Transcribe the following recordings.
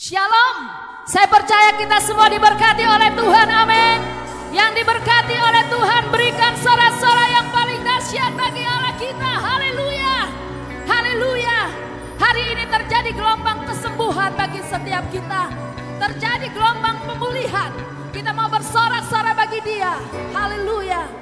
Shalom. Saya percaya kita semua diberkati oleh Tuhan, amin. Yang diberkati oleh Tuhan, berikan sorak-sorai yang paling dahsyat bagi Allah kita. Haleluya, haleluya. Hari ini terjadi gelombang kesembuhan bagi setiap kita. Terjadi gelombang pemulihan. Kita mau bersorak-sorai bagi Dia. Haleluya.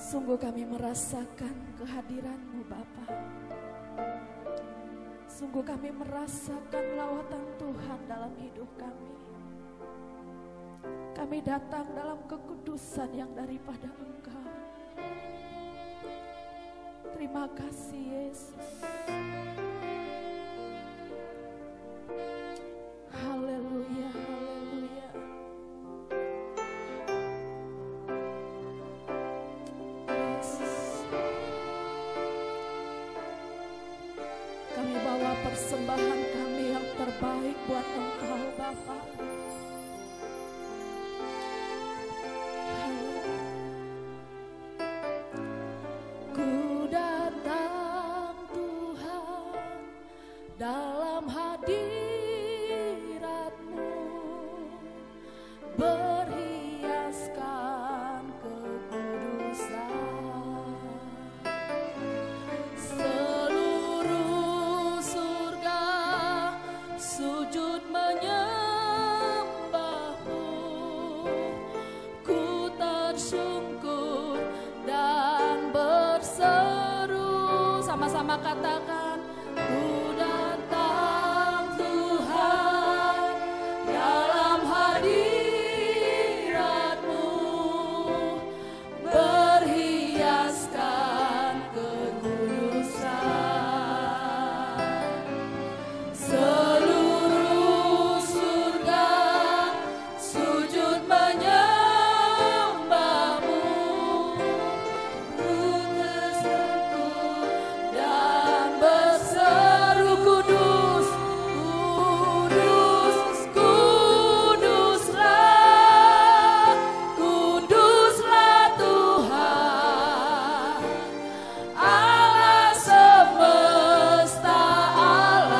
Sungguh kami merasakan kehadiran-Mu Bapa. Sungguh kami merasakan lawatan Tuhan dalam hidup kami. Kami datang dalam kekudusan yang daripada Engkau. Terima kasih Yesus. Haleluya, haleluya. Kami bawa persembahan kami yang terbaik buat Engkau Bapa. Ku datang Tuhan dalam hadirat-Mu, berhiaskan kekudusan. bersama katakan, ku datang Tuhan dalam hadirat-Mu, berhiaskan kekudusan. Seluruh surga sujud menyembah-Mu, ku tersentuh dan berseru, kudus, kudus, kuduslah, kuduslah Tuhan, Allah semesta alam.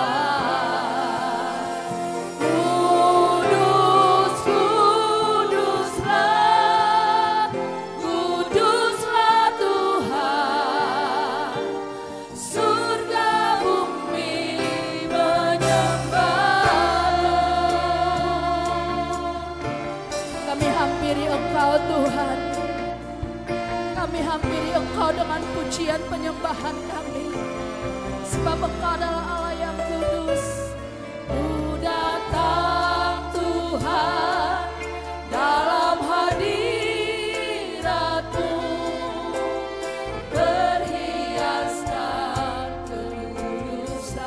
Kudus, kuduslah, kuduslah Tuhan, surga bumi menyembah-Mu. Kami hampiri Engkau Tuhan, kami hampiri Engkau dengan pujian penyembahan kami, sebab Engkau adalah Allah yang kudus. Ku datang Tuhan dalam hadirat-Mu, berhiaskan kekudusan.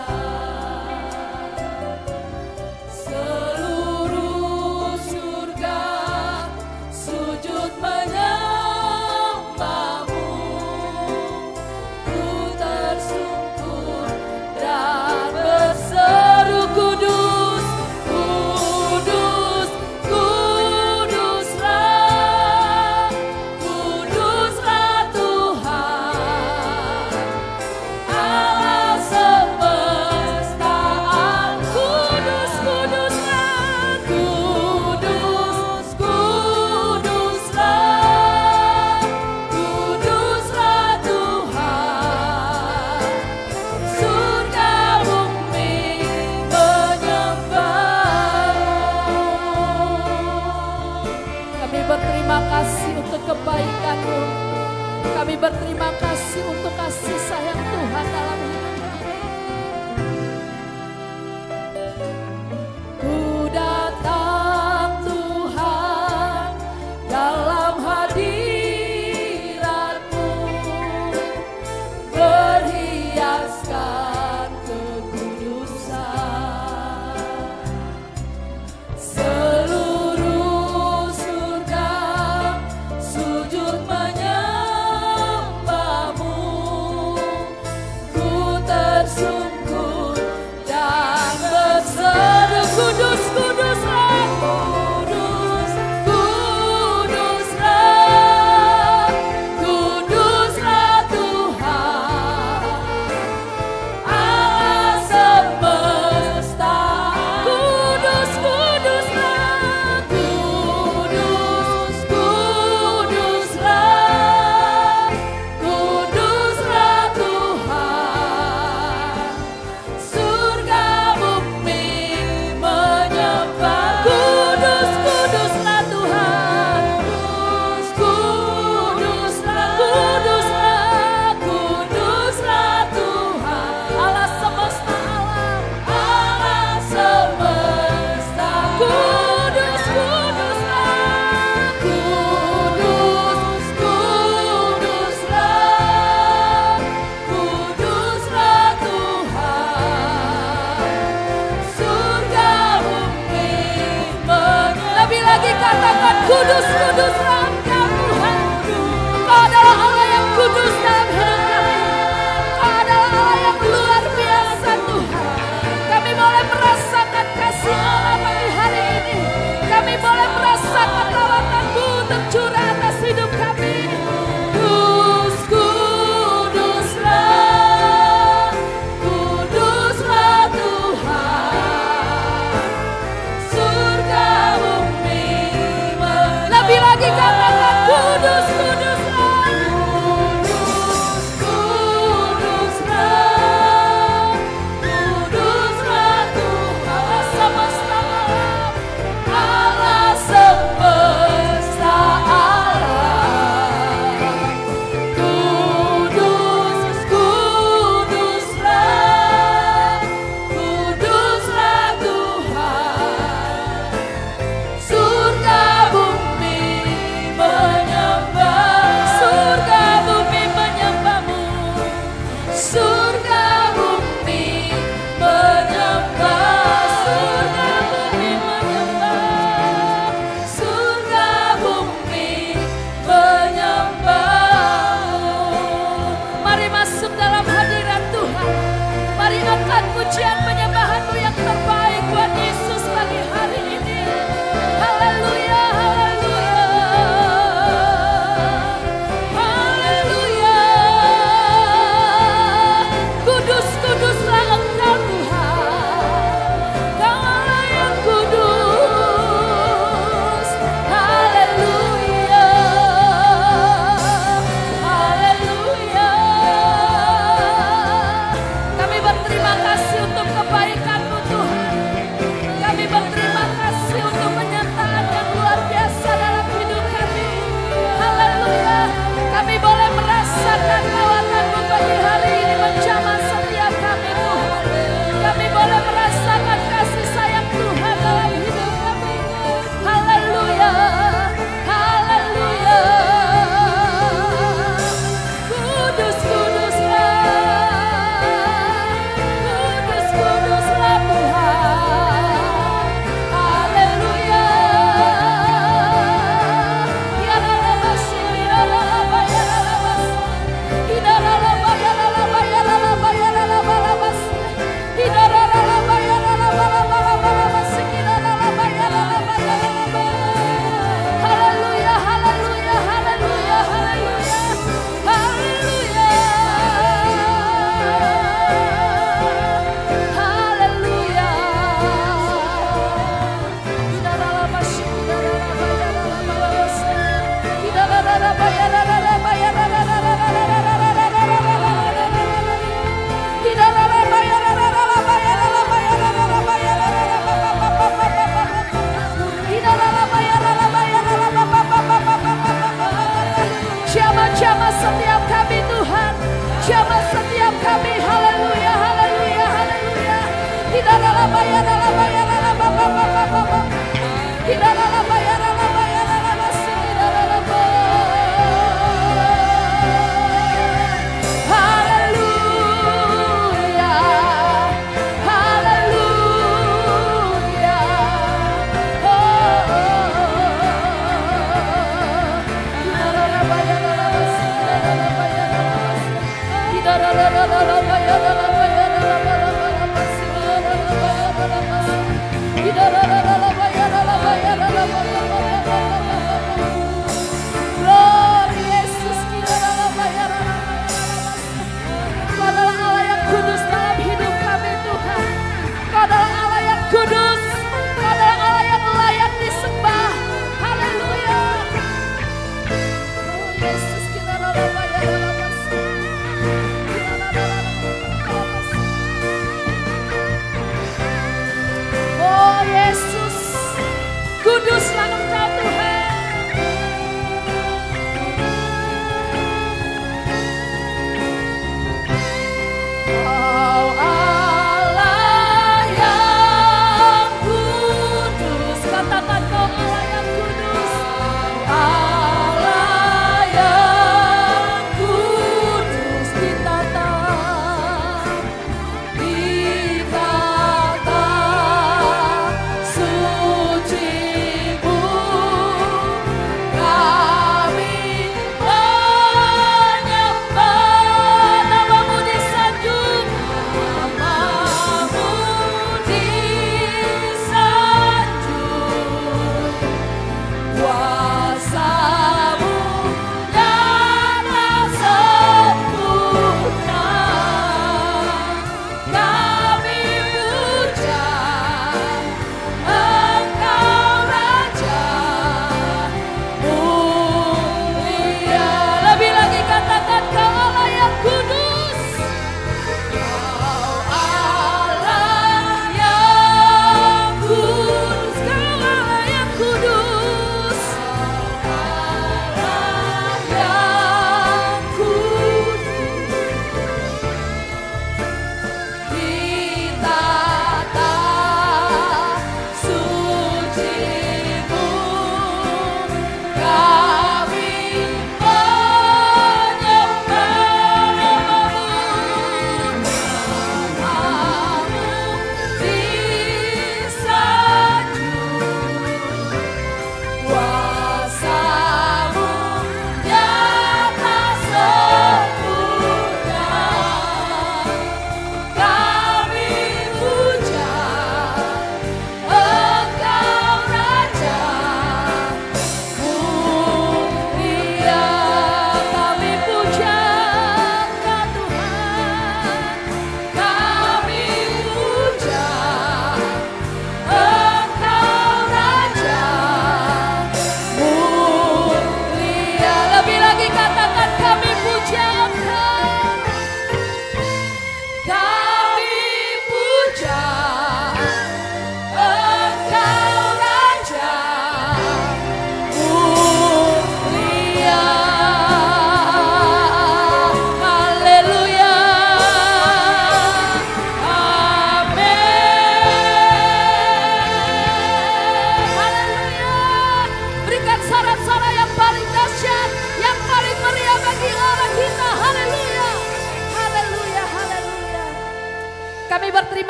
Seluruh surga sujud menyembah-Mu, ku tersungkur dan berseru, kudus, kudus, kuduslah, kuduslah Tuhan, Allah semesta alam. Kudus, kuduslah, kudus, kuduslah, kuduslah Tuhan, surga bumi menyembah-Mu. Kami berterima kasih untuk kebaikan-Mu, kami berterima kasih untuk kasih sayang Tuhan dalam hidup kami. Ku datang Tuhan dalam hadirat-Mu, berhiaskan kekudusan. Seluruh surga sujud menyembah-Mu,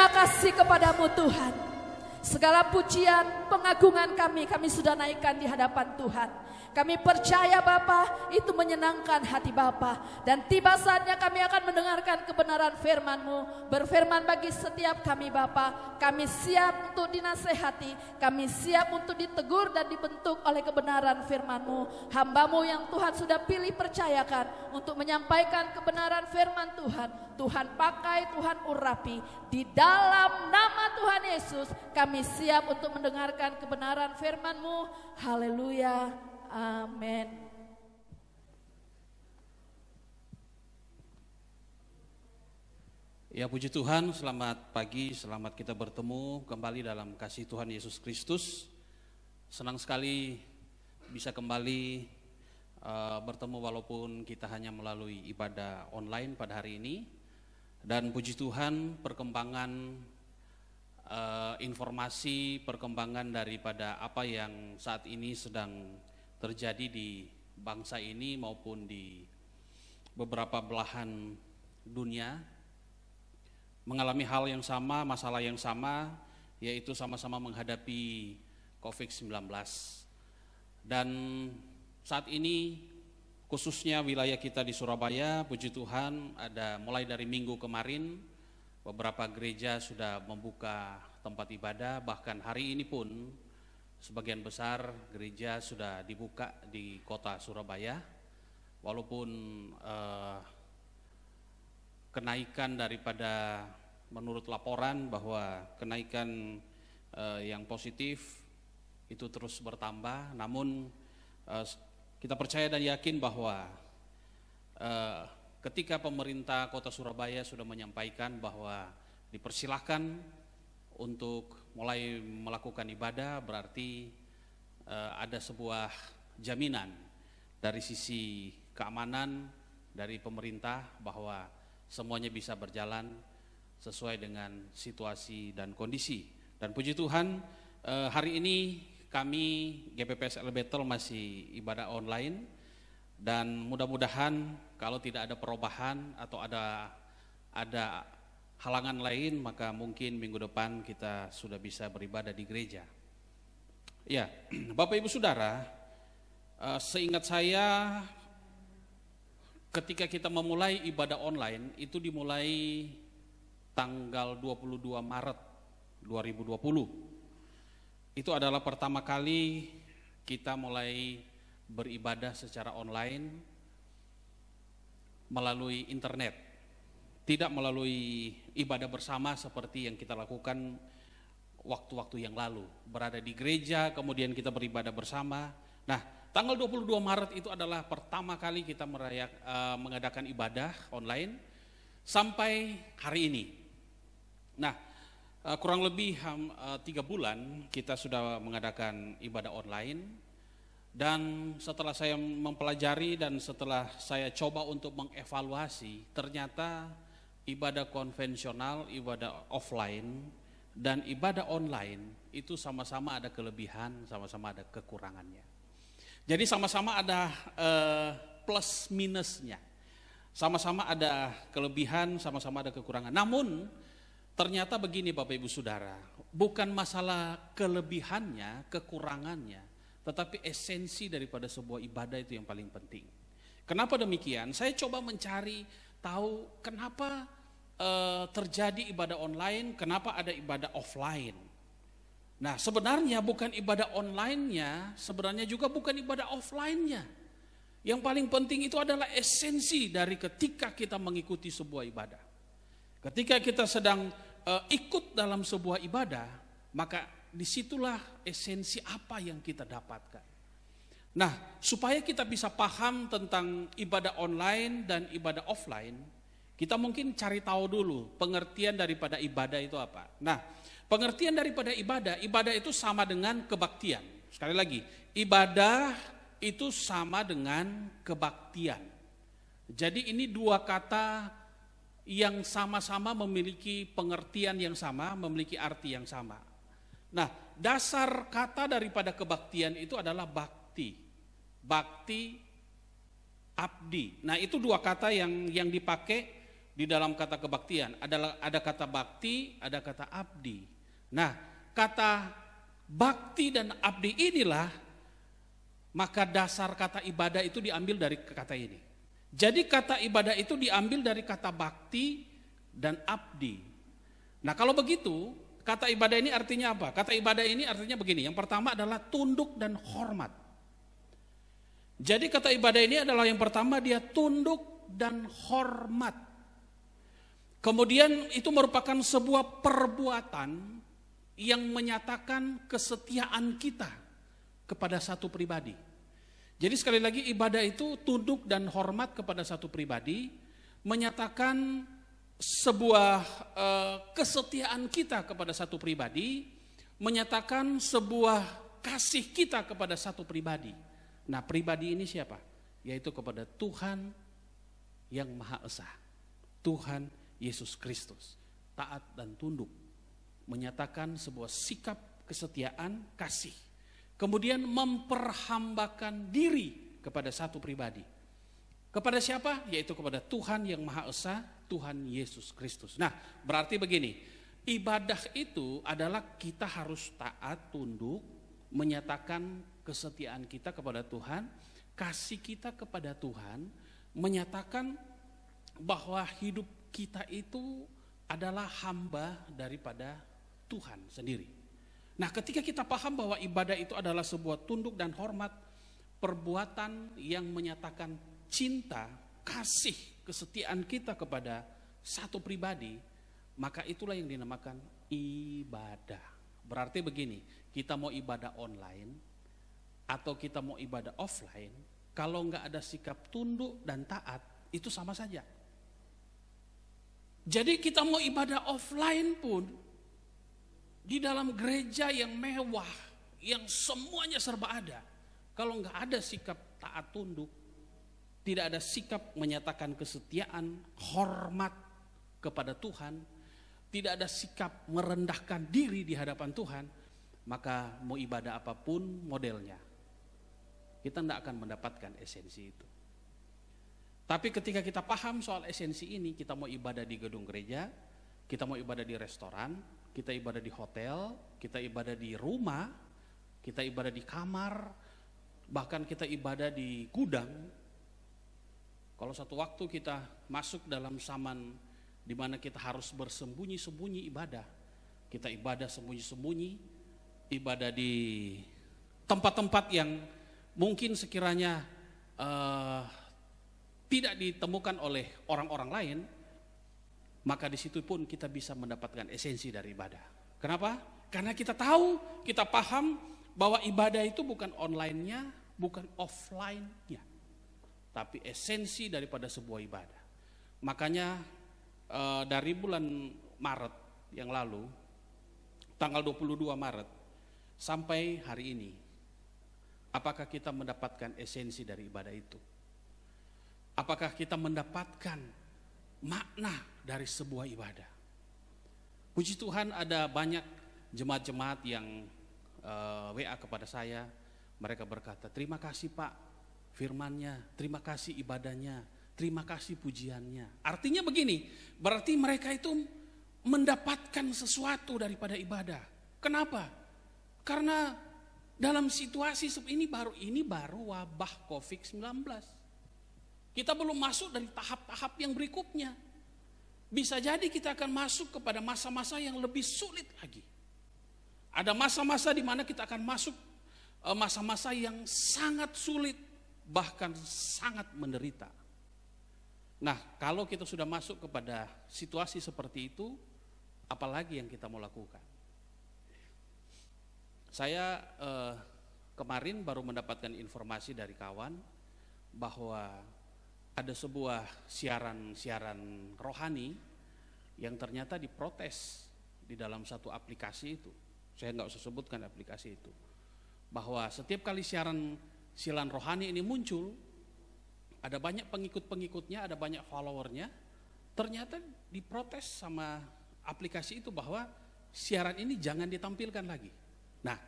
berterima kasih kepadamu Tuhan. Segala pujian, pengagungan kami sudah naikkan di hadapan Tuhan. Kami percaya Bapa, itu menyenangkan hati Bapa. Dan tiba saatnya kami akan mendengarkan kebenaran firman-Mu. Berfirman bagi setiap kami Bapa, kami siap untuk dinasehati, kami siap untuk ditegur dan dibentuk oleh kebenaran firman-Mu. Hamba-Mu yang Tuhan sudah pilih percayakan untuk menyampaikan kebenaran firman Tuhan. Tuhan pakai, Tuhan urapi. Di dalam nama Tuhan Yesus, kami siap untuk mendengarkan kebenaran firman-Mu. Haleluya. Amin. Ya, puji Tuhan, selamat pagi, selamat kita bertemu kembali dalam kasih Tuhan Yesus Kristus. Senang sekali bisa kembali bertemu walaupun kita hanya melalui ibadah online pada hari ini. Dan puji Tuhan, perkembangan informasi, perkembangan daripada apa yang saat ini sedang terjadi di bangsa ini maupun di beberapa belahan dunia mengalami hal yang sama, masalah yang sama, yaitu sama-sama menghadapi COVID-19. Dan saat ini khususnya wilayah kita di Surabaya, puji Tuhan, ada mulai dari minggu kemarin beberapa gereja sudah membuka tempat ibadah, bahkan hari ini pun sebagian besar gereja sudah dibuka di kota Surabaya, walaupun kenaikan daripada menurut laporan bahwa kenaikan yang positif itu terus bertambah, namun kita percaya dan yakin bahwa ketika pemerintah kota Surabaya sudah menyampaikan bahwa dipersilahkan untuk mulai melakukan ibadah, berarti ada sebuah jaminan dari sisi keamanan dari pemerintah bahwa semuanya bisa berjalan sesuai dengan situasi dan kondisi. Dan puji Tuhan, hari ini kami GPPSL Bethel masih ibadah online, dan mudah-mudahan kalau tidak ada perubahan atau ada halangan lain, maka mungkin minggu depan kita sudah bisa beribadah di gereja. Ya, Bapak Ibu Saudara, seingat saya ketika kita memulai ibadah online itu dimulai tanggal 22 Maret 2020. Itu adalah pertama kali kita mulai beribadah secara online melalui internet. Tidak melalui ibadah bersama seperti yang kita lakukan waktu-waktu yang lalu. Berada di gereja, kemudian kita beribadah bersama. Nah, tanggal 22 Maret itu adalah pertama kali kita mengadakan ibadah online sampai hari ini. Nah, kurang lebih 3 bulan kita sudah mengadakan ibadah online. Dan setelah saya mempelajari dan setelah saya coba untuk mengevaluasi, ternyata ibadah konvensional, ibadah offline, dan ibadah online itu sama-sama ada kelebihan, sama-sama ada kekurangannya. Jadi sama-sama ada plus minusnya, sama-sama ada kelebihan, sama-sama ada kekurangan. Namun ternyata begini Bapak Ibu Saudara, bukan masalah kelebihannya, kekurangannya, tetapi esensi daripada sebuah ibadah itu yang paling penting. Kenapa demikian? Saya coba mencari tahu kenapa terjadi ibadah online, kenapa ada ibadah offline. Nah, sebenarnya bukan ibadah online-nya, sebenarnya juga bukan ibadah offline-nya. Yang paling penting itu adalah esensi dari ketika kita mengikuti sebuah ibadah. Ketika kita sedang ikut dalam sebuah ibadah, maka disitulah esensi apa yang kita dapatkan. Nah, supaya kita bisa paham tentang ibadah online dan ibadah offline, kita mungkin cari tahu dulu pengertian daripada ibadah itu apa. Nah, pengertian daripada ibadah itu sama dengan kebaktian. Sekali lagi, ibadah itu sama dengan kebaktian. Jadi ini dua kata yang sama-sama memiliki pengertian yang sama, memiliki arti yang sama. Nah, dasar kata daripada kebaktian itu adalah bakti. Bakti, abdi. Nah, itu dua kata yang dipakai di dalam kata kebaktian. Ada kata bakti, ada kata abdi. Nah, kata bakti dan abdi inilah, maka dasar kata ibadah itu diambil dari kata ini. Jadi kata ibadah itu diambil dari kata bakti dan abdi. Nah, kalau begitu, kata ibadah ini artinya apa? Kata ibadah ini artinya begini. Yang pertama adalah tunduk dan hormat. Jadi kata ibadah ini adalah yang pertama, dia tunduk dan hormat. Kemudian itu merupakan sebuah perbuatan yang menyatakan kesetiaan kita kepada satu pribadi. Jadi sekali lagi, ibadah itu tunduk dan hormat kepada satu pribadi, menyatakan sebuah kesetiaan kita kepada satu pribadi, menyatakan sebuah kasih kita kepada satu pribadi. Nah, pribadi ini siapa? Yaitu kepada Tuhan yang Maha Esa, Tuhan Yesus Kristus. Taat dan tunduk, menyatakan sebuah sikap kesetiaan, kasih. Kemudian memperhambakan diri kepada satu pribadi. Kepada siapa? Yaitu kepada Tuhan yang Maha Esa, Tuhan Yesus Kristus. Nah, berarti begini, ibadah itu adalah kita harus taat, tunduk, menyatakan kesetiaan kita kepada Tuhan, kasih kita kepada Tuhan, menyatakan bahwa hidup kita itu adalah hamba daripada Tuhan sendiri. Nah, ketika kita paham bahwa ibadah itu adalah sebuah tunduk dan hormat, perbuatan yang menyatakan cinta, kasih, kesetiaan kita kepada satu pribadi, maka itulah yang dinamakan ibadah. Berarti begini, kita mau ibadah online atau kita mau ibadah offline, kalau nggak ada sikap tunduk dan taat, itu sama saja. Jadi kita mau ibadah offline pun, di dalam gereja yang mewah, yang semuanya serba ada, kalau nggak ada sikap taat tunduk, tidak ada sikap menyatakan kesetiaan, hormat kepada Tuhan, tidak ada sikap merendahkan diri di hadapan Tuhan, maka mau ibadah apapun modelnya, kita tidak akan mendapatkan esensi itu. Tapi ketika kita paham soal esensi ini, kita mau ibadah di gedung gereja, kita mau ibadah di restoran, kita ibadah di hotel, kita ibadah di rumah, kita ibadah di kamar, bahkan kita ibadah di gudang. Kalau satu waktu kita masuk dalam zaman di mana kita harus bersembunyi-sembunyi ibadah, kita ibadah sembunyi-sembunyi, ibadah di tempat-tempat yang mungkin sekiranya tidak ditemukan oleh orang-orang lain, maka di situ pun kita bisa mendapatkan esensi dari ibadah. Kenapa? Karena kita tahu, kita paham bahwa ibadah itu bukan online-nya, bukan offline-nya, tapi esensi daripada sebuah ibadah. Makanya dari bulan Maret yang lalu, tanggal 22 Maret sampai hari ini, apakah kita mendapatkan esensi dari ibadah itu? Apakah kita mendapatkan makna dari sebuah ibadah? Puji Tuhan, ada banyak jemaat-jemaat yang WA kepada saya. Mereka berkata, terima kasih Pak firmannya, terima kasih ibadahnya, terima kasih pujiannya. Artinya begini, berarti mereka itu mendapatkan sesuatu daripada ibadah. Kenapa? Karena dalam situasi ini baru wabah COVID-19. Kita belum masuk dari tahap-tahap yang berikutnya. Bisa jadi kita akan masuk kepada masa-masa yang lebih sulit lagi. Ada masa-masa di mana kita akan masuk masa-masa yang sangat sulit, bahkan sangat menderita. Nah, kalau kita sudah masuk kepada situasi seperti itu, apalagi yang kita mau lakukan? Saya kemarin baru mendapatkan informasi dari kawan bahwa ada sebuah siaran rohani yang ternyata diprotes di dalam satu aplikasi itu. Saya nggak usah sebutkan aplikasi itu. Bahwa setiap kali siaran rohani ini muncul, ada banyak pengikut-pengikutnya, ada banyak followernya. Ternyata diprotes sama aplikasi itu bahwa siaran ini jangan ditampilkan lagi. Nah,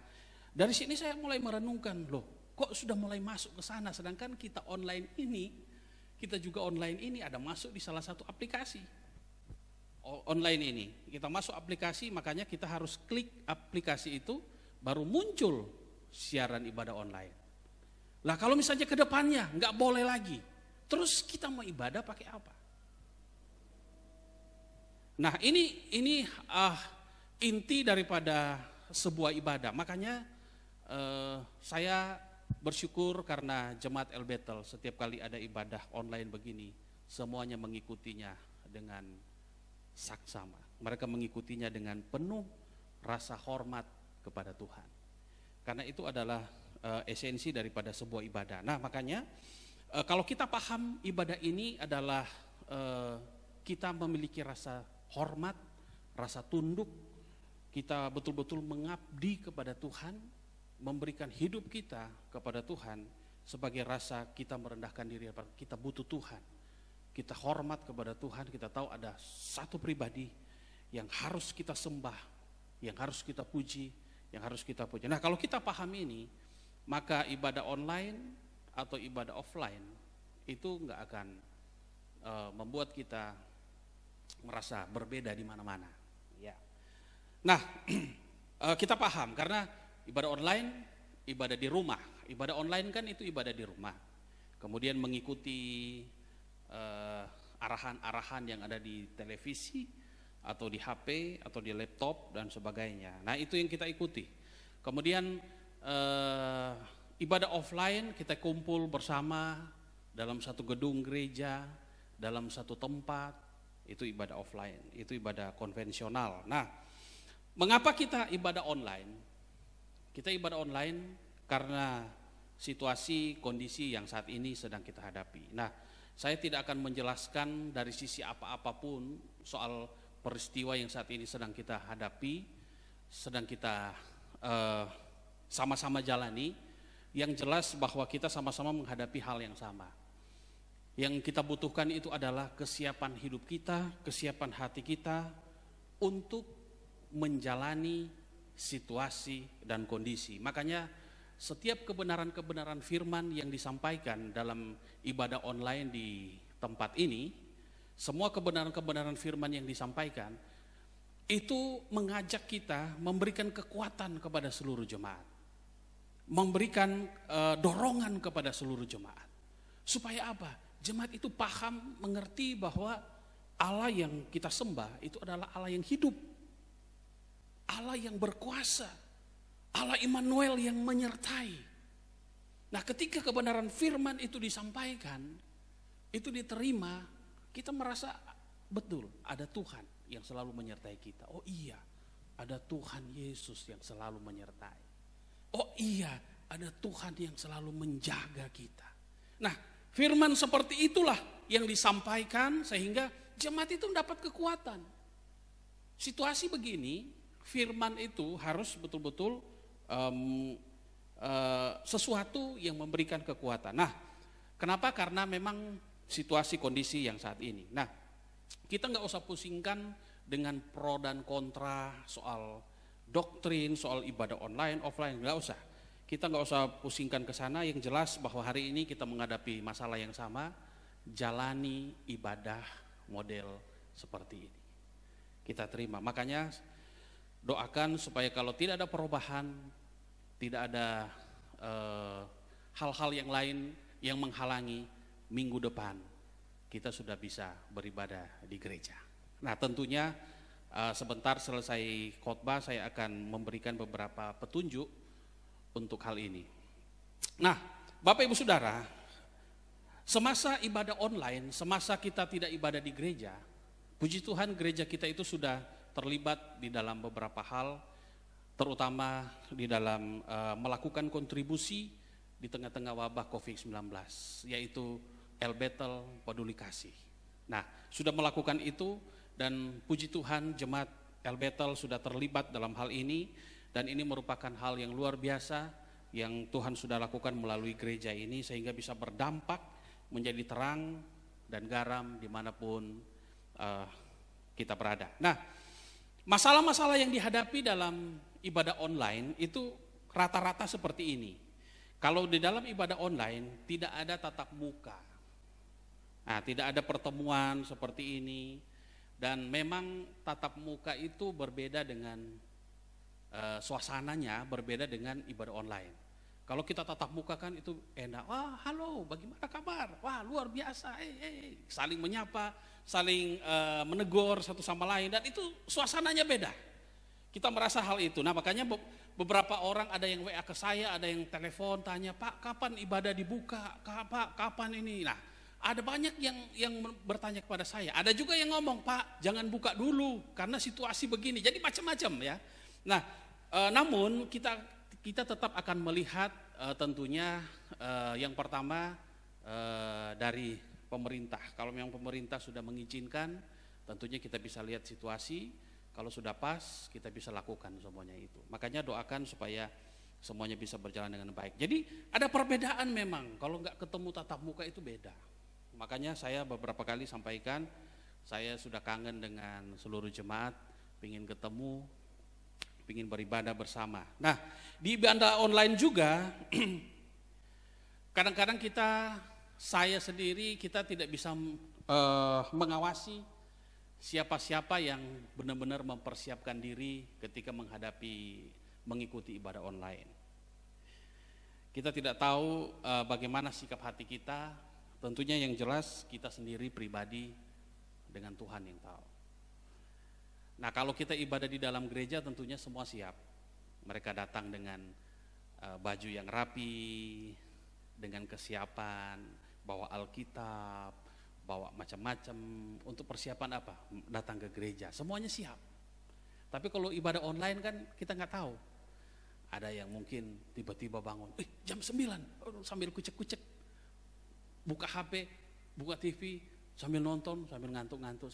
dari sini saya mulai merenungkan, loh, kok sudah mulai masuk ke sana, sedangkan kita online ini kita juga online ini ada masuk di salah satu aplikasi. Online ini, kita masuk aplikasi, makanya kita harus klik aplikasi itu, baru muncul siaran ibadah online. Lah kalau misalnya ke depannya nggak boleh lagi, terus kita mau ibadah pakai apa? Nah ini inti daripada sebuah ibadah. Makanya saya bersyukur karena Jemaat El Bethel setiap kali ada ibadah online begini, semuanya mengikutinya dengan saksama. Mereka mengikutinya dengan penuh rasa hormat kepada Tuhan. Karena itu adalah esensi daripada sebuah ibadah. Nah makanya kalau kita paham ibadah ini adalah kita memiliki rasa hormat, rasa tunduk, kita betul-betul mengabdi kepada Tuhan, memberikan hidup kita kepada Tuhan sebagai rasa kita merendahkan diri, kita butuh Tuhan. Kita hormat kepada Tuhan, kita tahu ada satu pribadi yang harus kita sembah, yang harus kita puji, yang harus kita puji. Nah kalau kita paham ini, maka ibadah online atau ibadah offline itu nggak akan membuat kita merasa berbeda di mana-mana. Ya. Nah kita paham karena ibadah online, ibadah di rumah. Ibadah online kan itu ibadah di rumah. Kemudian mengikuti arahan-arahan yang ada di televisi atau di HP atau di laptop dan sebagainya. Nah itu yang kita ikuti. Kemudian ibadah offline kita kumpul bersama dalam satu gedung gereja, dalam satu tempat, itu ibadah offline, itu ibadah konvensional. Nah mengapa kita ibadah online? Kita ibadah online karena situasi kondisi yang saat ini sedang kita hadapi. Nah saya tidak akan menjelaskan dari sisi apa-apapun soal peristiwa yang saat ini sedang kita hadapi, sedang kita sama-sama jalani. Yang jelas bahwa kita sama-sama menghadapi hal yang sama. Yang kita butuhkan itu adalah kesiapan hidup kita, kesiapan hati kita untuk menjalani situasi dan kondisi. Makanya setiap kebenaran-kebenaran firman yang disampaikan dalam ibadah online di tempat ini, semua kebenaran-kebenaran firman yang disampaikan itu mengajak kita memberikan kekuatan kepada seluruh jemaat, memberikan dorongan kepada seluruh jemaat. Supaya apa? Jemaat itu paham, mengerti bahwa Allah yang kita sembah itu adalah Allah yang hidup, Allah yang berkuasa, Allah Immanuel yang menyertai. Nah ketika kebenaran firman itu disampaikan, itu diterima, kita merasa betul ada Tuhan yang selalu menyertai kita. Oh iya, ada Tuhan Yesus yang selalu menyertai. Oh iya, ada Tuhan yang selalu menjaga kita. Nah firman seperti itulah yang disampaikan sehingga jemaat itu mendapat kekuatan. Situasi begini, firman itu harus betul-betul sesuatu yang memberikan kekuatan. Nah, kenapa? Karena memang situasi kondisi yang saat ini. Nah, kita nggak usah pusingkan dengan pro dan kontra soal doktrin, soal ibadah online, offline, nggak usah. Kita nggak usah pusingkan ke sana. Yang jelas bahwa hari ini kita menghadapi masalah yang sama, jalani ibadah model seperti ini. Kita terima. Makanya doakan supaya kalau tidak ada perubahan, tidak ada hal-hal yang lain yang menghalangi, minggu depan kita sudah bisa beribadah di gereja. Nah tentunya sebentar selesai khotbah saya akan memberikan beberapa petunjuk untuk hal ini. Nah Bapak Ibu Saudara, semasa ibadah online, semasa kita tidak ibadah di gereja, puji Tuhan gereja kita itu sudah terlibat di dalam beberapa hal, terutama di dalam melakukan kontribusi di tengah-tengah wabah COVID-19, yaitu El Bethel Peduli Kasih. Nah, sudah melakukan itu dan puji Tuhan jemaat El Bethel sudah terlibat dalam hal ini, dan ini merupakan hal yang luar biasa yang Tuhan sudah lakukan melalui gereja ini sehingga bisa berdampak menjadi terang dan garam dimanapun kita berada. Nah, masalah-masalah yang dihadapi dalam ibadah online itu rata-rata seperti ini. Kalau di dalam ibadah online tidak ada tatap muka, Nah, tidak ada pertemuan seperti ini. Dan memang tatap muka itu berbeda dengan suasananya, berbeda dengan ibadah online. Kalau kita tatap muka kan itu enak. Wah, halo, bagaimana kabar? Wah, luar biasa. Saling menyapa, saling menegur satu sama lain, dan itu suasananya beda. Kita merasa hal itu. Nah, makanya beberapa orang ada yang WA ke saya, ada yang telepon tanya, Pak, kapan ibadah dibuka? Pak, kapan ini? Nah, ada banyak yang bertanya kepada saya. Ada juga yang ngomong, Pak, jangan buka dulu karena situasi begini. Jadi macam-macam ya. Nah, namun kita tetap akan melihat tentunya yang pertama dari pemerintah. Kalau memang pemerintah sudah mengizinkan, tentunya kita bisa lihat situasi. Kalau sudah pas, kita bisa lakukan semuanya itu. Makanya doakan supaya semuanya bisa berjalan dengan baik. Jadi ada perbedaan memang. Kalau nggak ketemu tatap muka itu beda. Makanya saya beberapa kali sampaikan, saya sudah kangen dengan seluruh jemaat, pingin ketemu, pingin beribadah bersama. Nah, di ibadah online juga, kadang-kadang saya sendiri, kita tidak bisa mengawasi siapa-siapa yang benar-benar mempersiapkan diri ketika mengikuti ibadah online. Kita tidak tahu bagaimana sikap hati kita, tentunya yang jelas kita sendiri pribadi dengan Tuhan yang tahu. Nah, kalau kita ibadah di dalam gereja tentunya semua siap. Mereka datang dengan baju yang rapi, dengan kesiapan, bawa Alkitab, bawa macam-macam untuk persiapan apa? Datang ke gereja, semuanya siap. Tapi kalau ibadah online kan kita nggak tahu. Ada yang mungkin tiba-tiba bangun, jam 9, sambil kucek-kucek, buka HP, buka TV, sambil nonton, sambil ngantuk-ngantuk,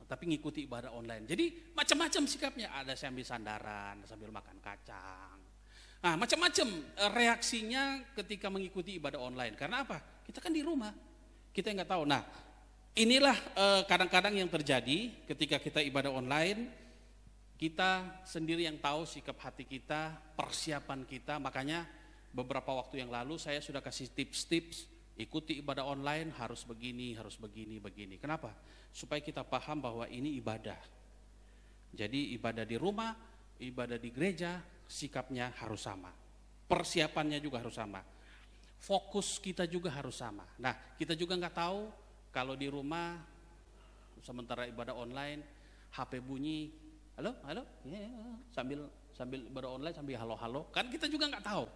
tapi ngikuti ibadah online. Jadi macam-macam sikapnya, ada sambil sandaran, sambil makan kacang. Nah, macam-macam reaksinya ketika mengikuti ibadah online. Karena apa? Kita kan di rumah. Kita nggak tahu. Nah, inilah kadang-kadang yang terjadi ketika kita ibadah online. Kita sendiri yang tahu sikap hati kita, persiapan kita. Makanya beberapa waktu yang lalu saya sudah kasih tips-tips, ikuti ibadah online harus begini, begini. Kenapa? Supaya kita paham bahwa ini ibadah. Jadi ibadah di rumah, ibadah di gereja, sikapnya harus sama. Persiapannya juga harus sama. Fokus kita juga harus sama. Nah, kita juga nggak tahu kalau di rumah sementara ibadah online, HP bunyi, halo, sambil ibadah online sambil halo, kan kita juga nggak tahu.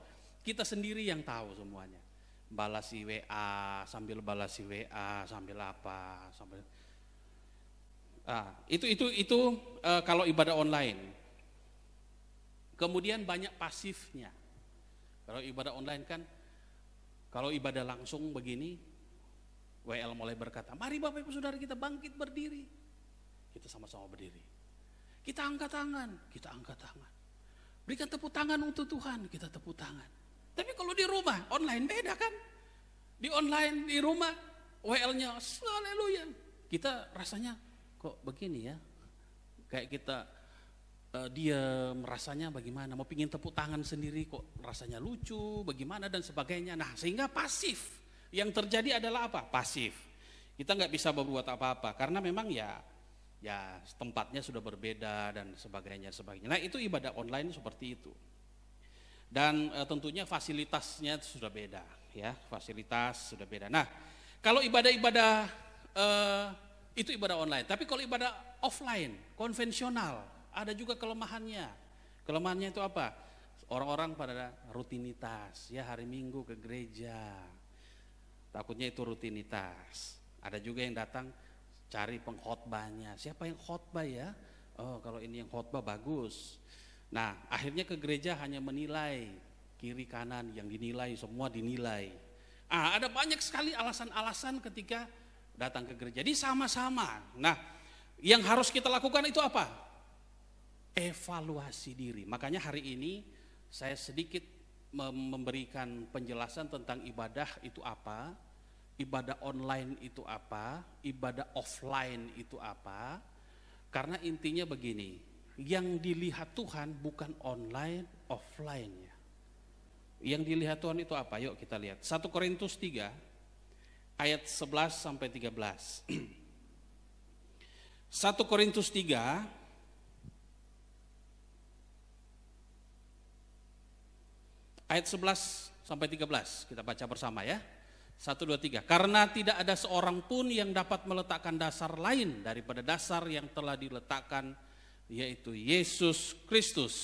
Kita sendiri yang tahu semuanya. Balasi WA, sambil balasi WA, sambil apa, sambil. Itu kalau ibadah online. Kemudian banyak pasifnya. Kalau ibadah online kan. Kalau ibadah langsung begini, WL mulai berkata, mari Bapak Ibu Saudara kita bangkit berdiri. Kita sama-sama berdiri. Kita angkat tangan. Berikan tepuk tangan untuk Tuhan, kita tepuk tangan. Tapi kalau di rumah, online beda kan? Di online, di rumah, WL-nya, haleluya. Kita rasanya kok begini ya? Kayak kita dia rasanya bagaimana, mau pingin tepuk tangan sendiri kok rasanya lucu, bagaimana dan sebagainya. Nah, sehingga pasif. Yang terjadi adalah apa? Pasif. Kita nggak bisa berbuat apa-apa karena memang ya tempatnya sudah berbeda dan sebagainya. Nah, itu ibadah online seperti itu. Dan tentunya fasilitasnya sudah beda, ya, fasilitas sudah beda. Nah, kalau ibadah-ibadah itu ibadah online, tapi kalau ibadah offline, konvensional, ada juga kelemahannya. Kelemahannya itu apa? Orang-orang pada rutinitas, ya hari Minggu ke gereja. Takutnya itu rutinitas. Ada juga yang datang cari pengkhotbahnya. Siapa yang khotbah ya? Oh, kalau ini yang khotbah bagus. Nah, akhirnya ke gereja hanya menilai kiri kanan, yang dinilai semua dinilai. Ada banyak sekali alasan-alasan ketika datang ke gereja. Jadi sama-sama. Nah, yang harus kita lakukan itu apa? Evaluasi diri. Makanya hari ini saya sedikit memberikan penjelasan tentang ibadah itu apa, ibadah online itu apa, ibadah offline itu apa. Karena intinya begini, yang dilihat Tuhan bukan online, offline-nya. Yang dilihat Tuhan itu apa? Yuk kita lihat. 1 Korintus 3 ayat 11 sampai 13. 1 Korintus 3 ayat 11 sampai 13 kita baca bersama ya. 1, 2, 3. Karena tidak ada seorang pun yang dapat meletakkan dasar lain daripada dasar yang telah diletakkan, yaitu Yesus Kristus.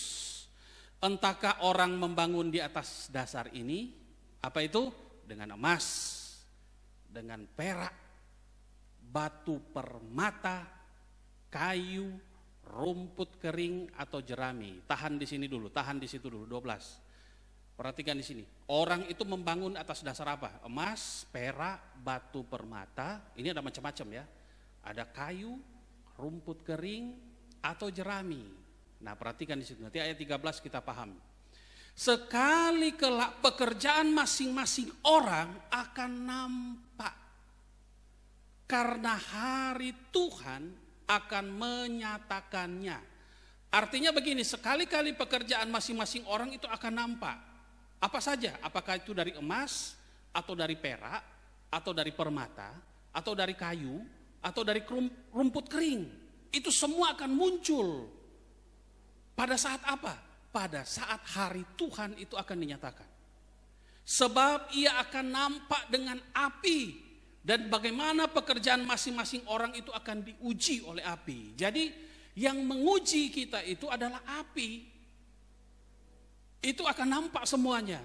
Entahkah orang membangun di atas dasar ini? Apa itu? Dengan emas, dengan perak, batu permata, kayu, rumput kering atau jerami. Tahan di sini dulu, tahan di situ dulu. 12. Perhatikan di sini. Orang itu membangun atas dasar apa? Emas, perak, batu permata. Ini ada macam-macam ya. Ada kayu, rumput kering atau jerami. Nah, perhatikan di situ. Nanti ayat 13 kita paham. Sekali kelak pekerjaan masing-masing orang akan nampak. Karena hari Tuhan akan menyatakannya. Artinya begini, sekali-kali pekerjaan masing-masing orang itu akan nampak. Apa saja? Apakah itu dari emas, atau dari perak, atau dari permata, atau dari kayu, atau dari rumput kering. Itu semua akan muncul. Pada saat apa? Pada saat hari Tuhan itu akan dinyatakan. Sebab ia akan nampak dengan api. Dan bagaimana pekerjaan masing-masing orang itu akan diuji oleh api. Jadi yang menguji kita itu adalah api. Itu akan nampak semuanya.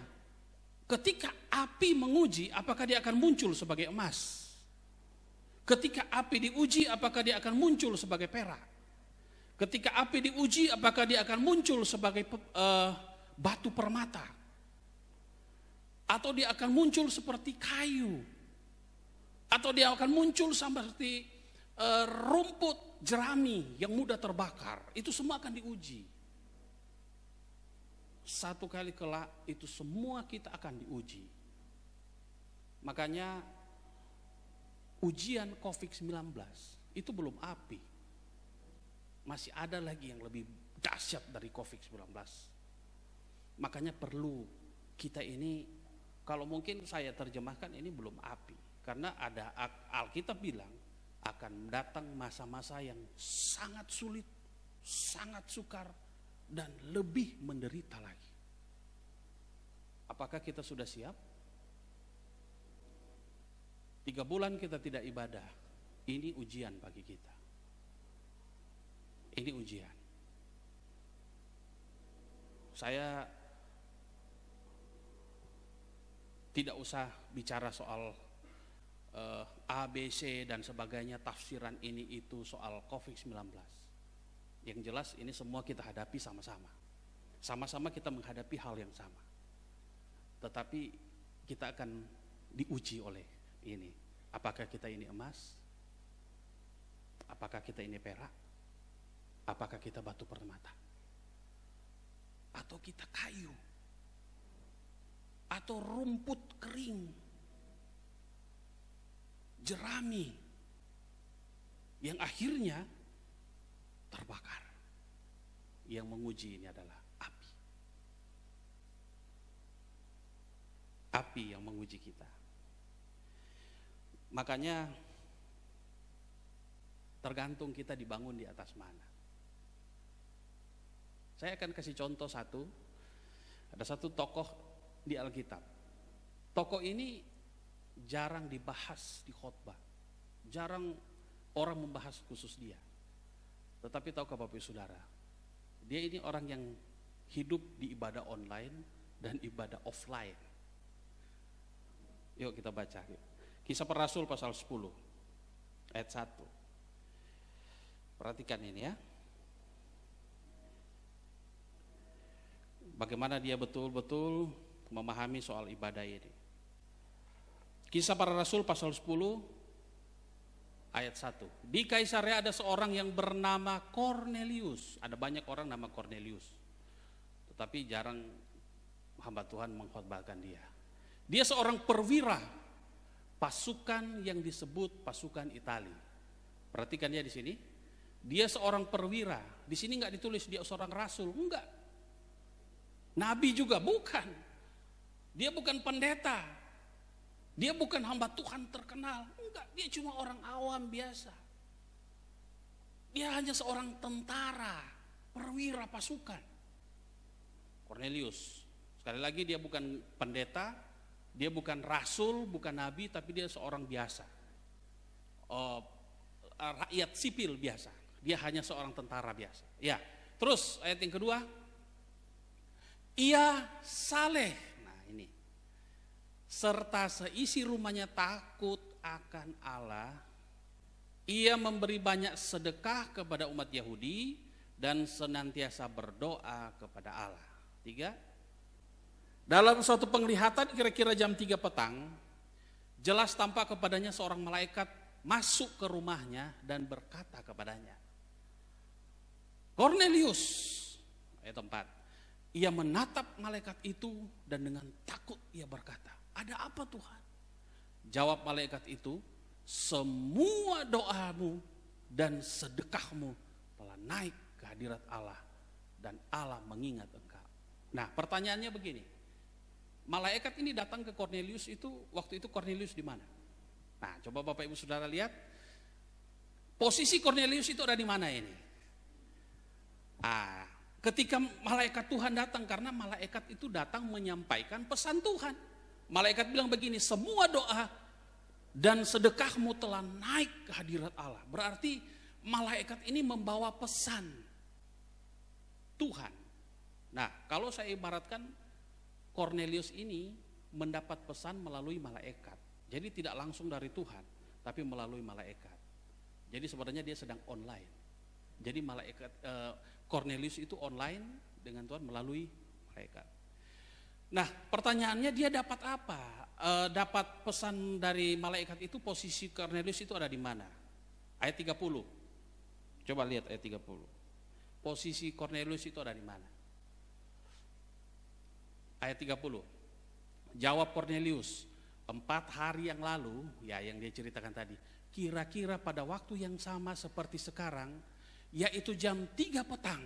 Ketika api menguji, apakah dia akan muncul sebagai emas? Ketika api diuji, apakah dia akan muncul sebagai perak? Ketika api diuji, apakah dia akan muncul sebagai batu permata? Atau dia akan muncul seperti kayu? Atau dia akan muncul seperti rumput jerami yang mudah terbakar? Itu semua akan diuji. Satu kali kelak itu semua kita akan diuji. Makanya ujian COVID-19 itu belum api. Masih ada lagi yang lebih dahsyat dari COVID-19. Makanya perlu kita ini, kalau mungkin saya terjemahkan ini belum api. Karena ada Alkitab bilang akan datang masa-masa yang sangat sulit, sangat sukar, dan lebih menderita lagi. Apakah kita sudah siap? 3 bulan kita tidak ibadah. Ini ujian bagi kita. Ini ujian. Saya tidak usah bicara soal ABC dan sebagainya, tafsiran ini itu soal COVID-19. Yang jelas ini semua kita hadapi sama-sama. Sama-sama kita menghadapi hal yang sama. Tetapi kita akan diuji oleh ini. Apakah kita ini emas? Apakah kita ini perak? Apakah kita batu permata? Atau kita kayu? Atau rumput kering? Jerami? Yang akhirnya terbakar. Yang menguji ini adalah api. Api yang menguji kita. Makanya tergantung kita dibangun di atas mana. Saya akan kasih contoh satu. Ada satu tokoh di Alkitab. Tokoh ini jarang dibahas di khotbah. Jarang orang membahas khusus dia. Tetapi tahukah Bapak Ibu Saudara, dia ini orang yang hidup di ibadah online dan ibadah offline. Yuk kita baca. Yuk. Kisah Para Rasul pasal 10 ayat 1. Perhatikan ini ya. Bagaimana dia betul-betul memahami soal ibadah ini. Kisah Para Rasul pasal 10 ayat 1. Di Kaisarea ada seorang yang bernama Kornelius. Ada banyak orang nama Kornelius. Tetapi jarang hamba Tuhan mengkhotbahkan dia. Dia seorang perwira pasukan yang disebut pasukan Itali. Perhatikan ya di sini. Dia seorang perwira. Di sini enggak ditulis dia seorang rasul, enggak. Nabi juga bukan. Dia bukan pendeta. Dia bukan hamba Tuhan terkenal. Enggak, dia cuma orang awam biasa. Dia hanya seorang tentara, perwira pasukan. Cornelius. Sekali lagi dia bukan pendeta, dia bukan rasul, bukan nabi, tapi dia seorang biasa. Rakyat sipil biasa. Dia hanya seorang tentara biasa. Ya, terus ayat yang kedua. Ia saleh. Nah ini. Serta seisi rumahnya takut akan Allah. Ia memberi banyak sedekah kepada umat Yahudi dan senantiasa berdoa kepada Allah. 3. Dalam suatu penglihatan kira-kira jam 3 petang, jelas tampak kepadanya seorang malaikat masuk ke rumahnya dan berkata kepadanya, Cornelius. Ayat 4. Ia menatap malaikat itu dan dengan takut ia berkata, ada apa Tuhan? Jawab malaikat itu, semua doamu dan sedekahmu telah naik ke hadirat Allah dan Allah mengingat engkau. Nah pertanyaannya begini, malaikat ini datang ke Cornelius itu, waktu itu Cornelius di mana? Nah coba Bapak Ibu Saudara lihat, posisi Cornelius itu ada di mana ini? Ketika malaikat Tuhan datang, karena malaikat itu datang menyampaikan pesan Tuhan. Malaikat bilang begini, semua doa dan sedekahmu telah naik ke hadirat Allah. Berarti malaikat ini membawa pesan Tuhan. Nah, kalau saya ibaratkan Cornelius ini mendapat pesan melalui malaikat. Jadi tidak langsung dari Tuhan, tapi melalui malaikat. Jadi sebenarnya dia sedang online. Jadi malaikat Cornelius itu online dengan Tuhan melalui malaikat. Nah, pertanyaannya dia dapat apa? Dapat pesan dari malaikat itu, posisi Cornelius itu ada di mana? Ayat 30. Coba lihat ayat 30. Posisi Cornelius itu ada di mana? Ayat 30. Jawab Cornelius, 4 hari yang lalu, ya yang dia ceritakan tadi, kira-kira pada waktu yang sama seperti sekarang, yaitu jam 3 petang,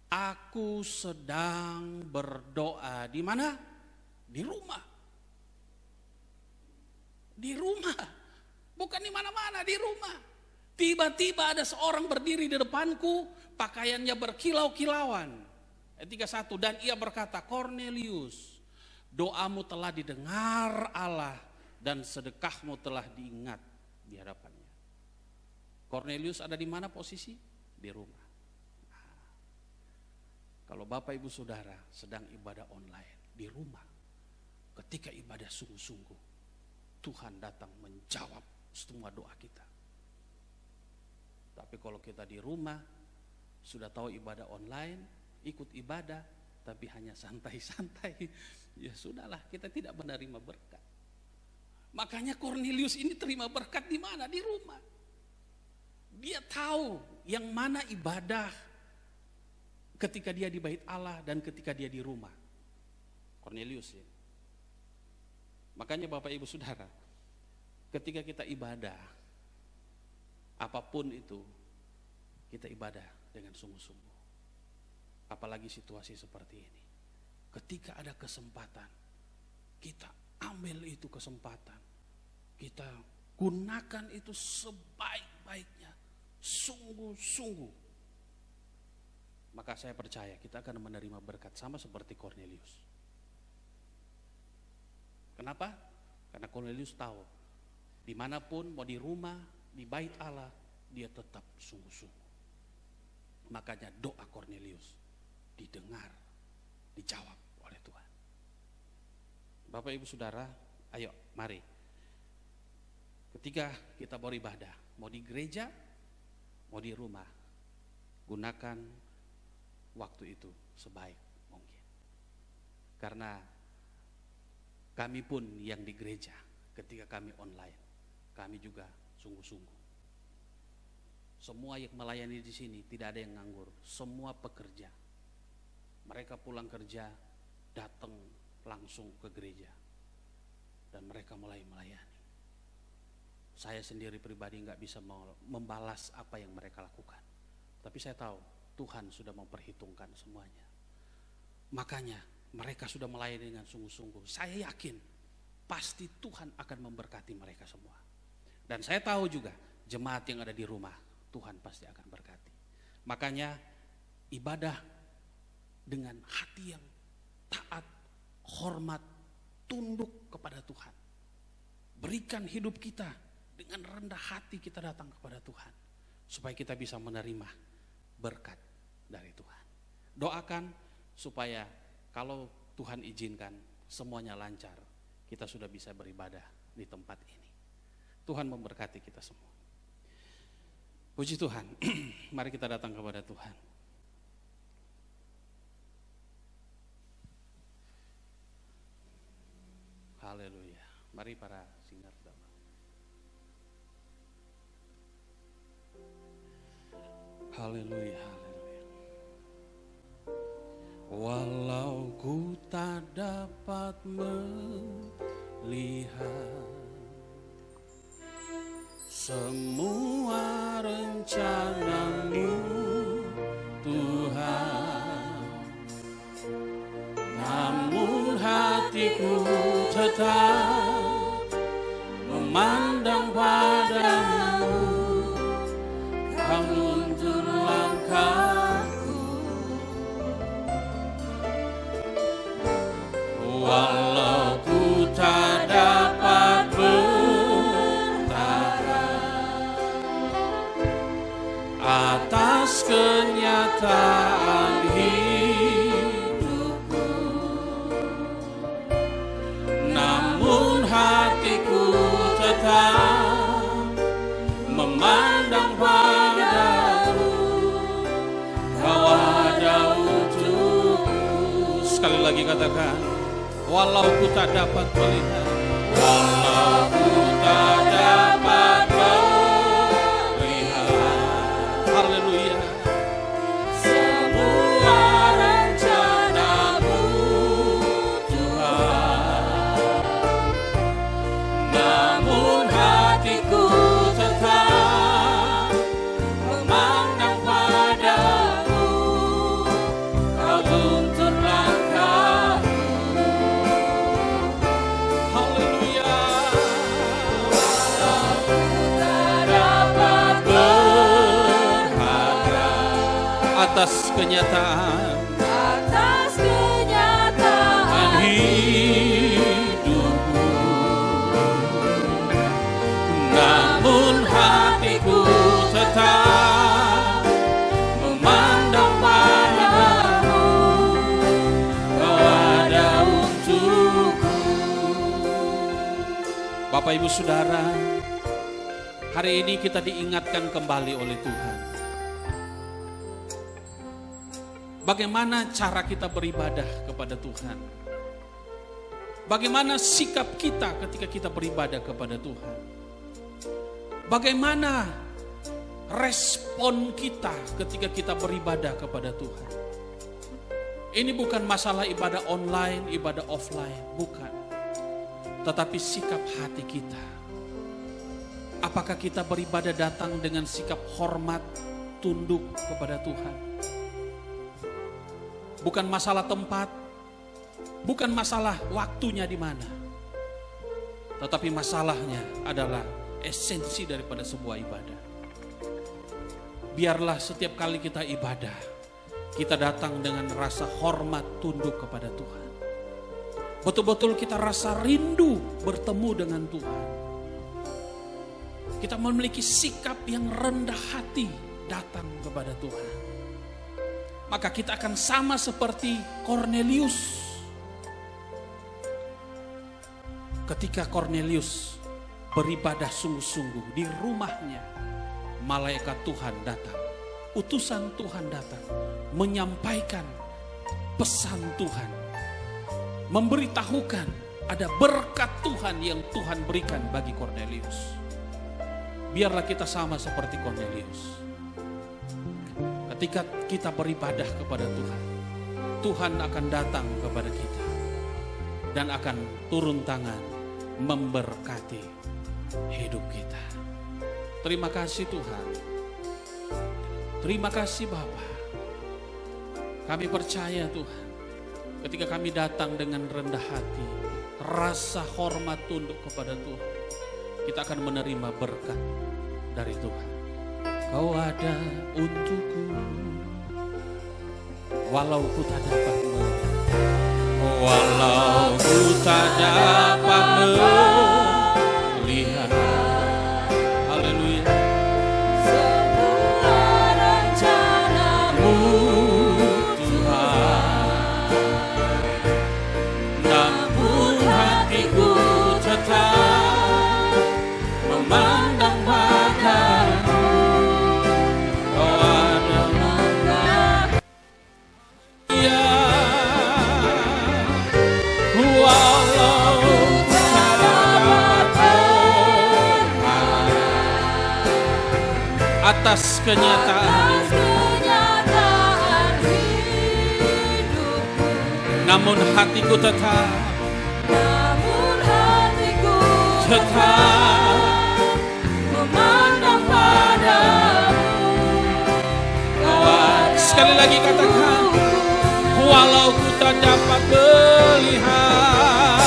aku sedang berdoa. Di mana? Di rumah. Di rumah. Bukan di mana-mana, di rumah. Tiba-tiba ada seorang berdiri di depanku, pakaiannya berkilau-kilauan. Ayat 31, dan ia berkata, Cornelius, doamu telah didengar Allah dan sedekahmu telah diingat di hadapannya. Cornelius ada di mana posisi? Di rumah. Nah, kalau Bapak Ibu Saudara sedang ibadah online di rumah, ketika ibadah sungguh-sungguh, Tuhan datang menjawab semua doa kita. Tapi kalau kita di rumah sudah tahu ibadah online, ikut ibadah tapi hanya santai-santai, ya sudahlah, kita tidak menerima berkat. Makanya Cornelius ini terima berkat di mana? Di rumah. Dia tahu yang mana ibadah ketika dia di bait Allah dan ketika dia di rumah. Cornelius ya. Makanya Bapak Ibu Saudara, ketika kita ibadah, apapun itu, kita ibadah dengan sungguh-sungguh. Apalagi situasi seperti ini. Ketika ada kesempatan, kita ambil itu kesempatan. Kita gunakan itu sebaik-baiknya. Sungguh-sungguh. Maka saya percaya kita akan menerima berkat sama seperti Cornelius. Kenapa? Karena Cornelius tahu dimanapun, mau di rumah, di bait Allah, dia tetap sungguh-sungguh. Makanya doa Cornelius didengar, dijawab oleh Tuhan. Bapak Ibu Saudara, ayo mari. Ketika kita beribadah, mau di gereja, mau di rumah, gunakan waktu itu sebaik mungkin. Karena kami pun yang di gereja, ketika kami online, kami juga sungguh-sungguh. Semua yang melayani di sini tidak ada yang nganggur, semua pekerja. Mereka pulang kerja, datang langsung ke gereja, dan mereka mulai melayani. Saya sendiri pribadi nggak bisa membalas apa yang mereka lakukan, tapi saya tahu Tuhan sudah memperhitungkan semuanya. Makanya mereka sudah melayani dengan sungguh-sungguh. Saya yakin pasti Tuhan akan memberkati mereka semua. Dan saya tahu juga jemaat yang ada di rumah, Tuhan pasti akan berkati. Makanya ibadah dengan hati yang taat, hormat, tunduk kepada Tuhan. Berikan hidup kita dengan rendah hati, kita datang kepada Tuhan, supaya kita bisa menerima berkat dari Tuhan. Doakan supaya kalau Tuhan izinkan semuanya lancar, kita sudah bisa beribadah di tempat ini. Tuhan memberkati kita semua. Puji Tuhan. Mari kita datang kepada Tuhan. Haleluya. Mari para singer damai. Haleluya, haleluya. Walau ku tak dapat melihat semua rencana-Mu, Tuhan, namun hatiku tetap memandang padamu. Kau nuntun langkahku, walau ku tak dapat bertahan atas kenyataan hidupku, namun hatiku tetap memandang padamu. Kau ada untukku. Sekali lagi katakan, walau ku tak dapat melihat, walau ku tak dapat melihat, haleluya, semua rencana-Mu, Tuhan, namun hatiku tetap memandang padamu. Kau tuntun langkahku, haleluya, walau ku tak dapat berharap atas kenyataan hidupku, namun hatiku tetap memandang padamu. Kau ada untukku. Bapak Ibu Saudara, hari ini kita diingatkan kembali oleh Tuhan. Bagaimana cara kita beribadah kepada Tuhan? Bagaimana sikap kita ketika kita beribadah kepada Tuhan? Bagaimana respon kita ketika kita beribadah kepada Tuhan? Ini bukan masalah ibadah online, ibadah offline, bukan. Tetapi sikap hati kita. Apakah kita beribadah datang dengan sikap hormat, tunduk kepada Tuhan? Bukan masalah tempat, bukan masalah waktunya di mana. Tetapi masalahnya adalah esensi daripada sebuah ibadah. Biarlah setiap kali kita ibadah, kita datang dengan rasa hormat, tunduk kepada Tuhan. Betul-betul kita rasa rindu bertemu dengan Tuhan. Kita memiliki sikap yang rendah hati datang kepada Tuhan. Maka kita akan sama seperti Kornelius. Ketika Kornelius beribadah sungguh-sungguh di rumahnya, malaikat Tuhan datang, utusan Tuhan datang, menyampaikan pesan Tuhan, memberitahukan ada berkat Tuhan yang Tuhan berikan bagi Kornelius. Biarlah kita sama seperti Kornelius. Ketika kita beribadah kepada Tuhan, Tuhan akan datang kepada kita dan akan turun tangan memberkati hidup kita. Terima kasih Tuhan. Terima kasih Bapa. Kami percaya Tuhan, ketika kami datang dengan rendah hati, rasa hormat tunduk kepada Tuhan, kita akan menerima berkat dari Tuhan. Kau ada untukku, walau ku tak dapat melihat, walau ku tak dapat melihat. Haleluya. Semua rencanamu Tuhan, namun hatiku tetap memandang padamu. Kau adalah ya, walau tak dapat berharap atas kenyataan, namun hatiku tetap memandang padamu. Sekali lagi katakan, walau ku tak dapat melihat,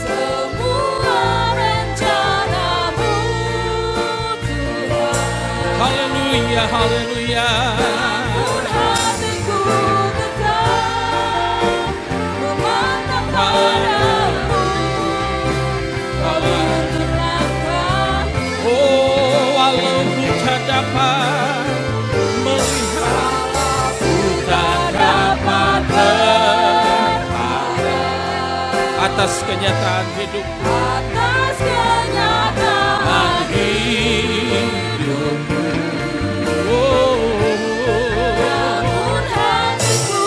semua rencanamu Tuhan. haleluya, haleluya. Namun hatiku tetap memandang padamu. Kau tuntun langkahku, Oh, walau ku tak dapat melihat, ku tak dapat berharap atas kenyataan hidupku, atas kenyataan hidupku. Oh, namun hatiku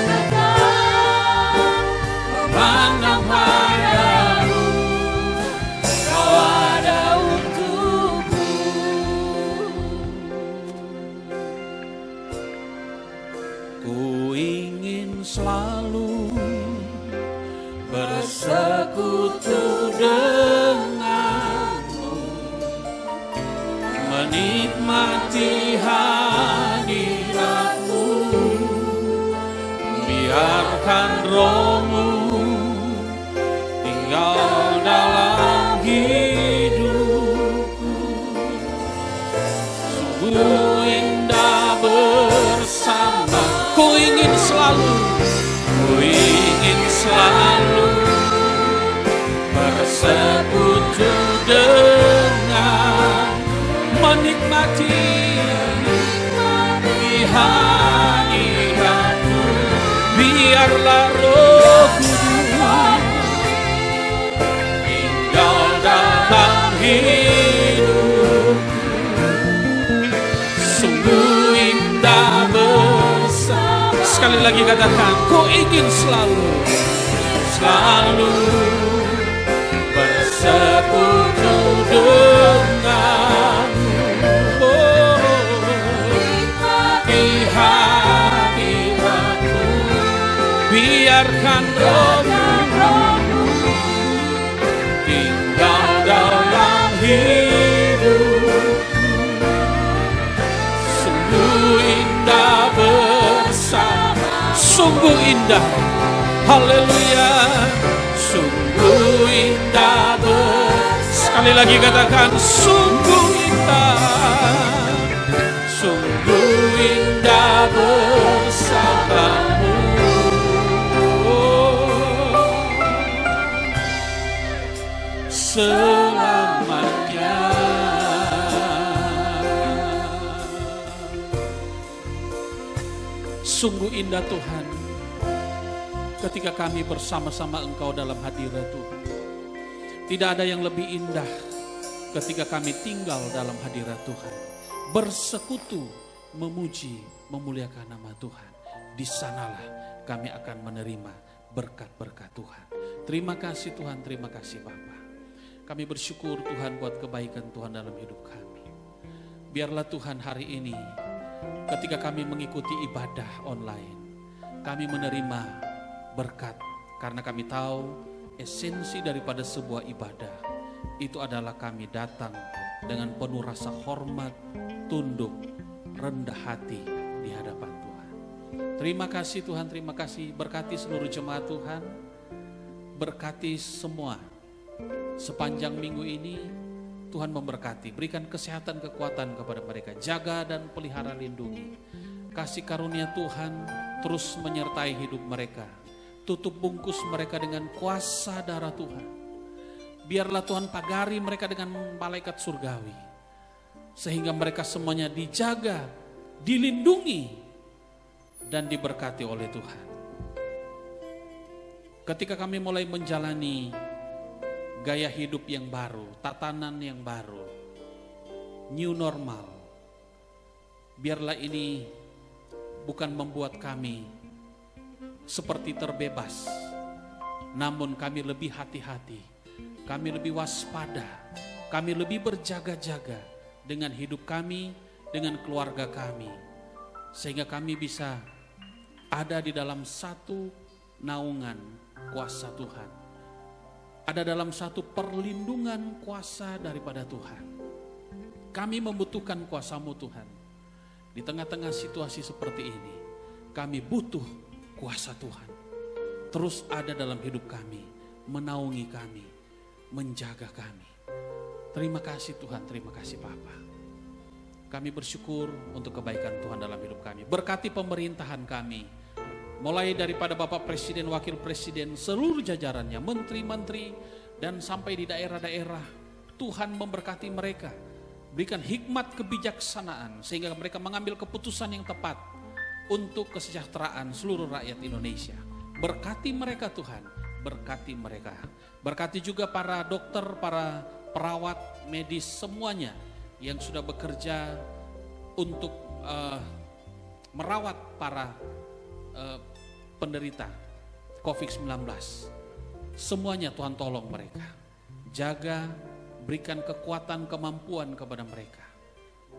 tetap memandang padamu. Kau ada untukku. ku ingin selalu bersekutu denganmu, menikmati hadiratmu, biarkan rohmu tinggal dalam hidupku. Sungguh indah bersama, ku ingin selalu bersekutu dengan, menikmati hadiratmu, biarlah Roh Kudus tinggal dalam hidup. Sungguh indah bersama. Sekali lagi katakan, ku ingin selalu bersekutu denganmu. Nikmati hadiratmu, biarkan rohmu tinggal dalam hidup. Sungguh indah bersama, sungguh indah. Haleluya, sungguh indah sekali lagi katakan, sungguh indah bersamamu. Selamanya. Sungguh indah Tuhan, ketika kami bersama-sama Engkau dalam hadirat Tuhan. Tidak ada yang lebih indah ketika kami tinggal dalam hadirat Tuhan, bersekutu, memuji, memuliakan nama Tuhan. Di sanalah kami akan menerima berkat-berkat Tuhan. Terima kasih Tuhan, terima kasih Bapa. Kami bersyukur Tuhan buat kebaikan Tuhan dalam hidup kami. Biarlah Tuhan hari ini ketika kami mengikuti ibadah online, kami menerima berkat, karena kami tahu esensi daripada sebuah ibadah itu adalah kami datang dengan penuh rasa hormat, tunduk rendah hati di hadapan Tuhan. Terima kasih Tuhan, terima kasih. Berkati seluruh jemaat Tuhan, berkati semua sepanjang minggu ini. Tuhan memberkati, berikan kesehatan, kekuatan kepada mereka, jaga dan pelihara, lindungi. Kasih karunia Tuhan terus menyertai hidup mereka. Tutup bungkus mereka dengan kuasa darah Tuhan. Biarlah Tuhan pagari mereka dengan malaikat surgawi, sehingga mereka semuanya dijaga, dilindungi, dan diberkati oleh Tuhan. Ketika kami mulai menjalani gaya hidup yang baru, tatanan yang baru, new normal, biarlah ini bukan membuat kami seperti terbebas, namun kami lebih hati-hati, kami lebih waspada, kami lebih berjaga-jaga dengan hidup kami, dengan keluarga kami, sehingga kami bisa ada di dalam satu naungan kuasa Tuhan, ada dalam satu perlindungan kuasa daripada Tuhan. Kami membutuhkan kuasa-Mu Tuhan. Di tengah-tengah situasi seperti ini, kami butuh kuasa Tuhan. Terus ada dalam hidup kami, menaungi kami, menjaga kami. Terima kasih Tuhan, terima kasih Bapa. Kami bersyukur untuk kebaikan Tuhan dalam hidup kami. Berkati pemerintahan kami, mulai daripada Bapak Presiden, Wakil Presiden, seluruh jajarannya, menteri-menteri, dan sampai di daerah-daerah. Tuhan memberkati mereka, berikan hikmat kebijaksanaan sehingga mereka mengambil keputusan yang tepat untuk kesejahteraan seluruh rakyat Indonesia. Berkati mereka Tuhan, berkati mereka. Berkati juga para dokter, para perawat, medis, semuanya yang sudah bekerja untuk merawat para penderita COVID-19. Semuanya Tuhan tolong mereka. Jaga, berikan kekuatan, kemampuan kepada mereka.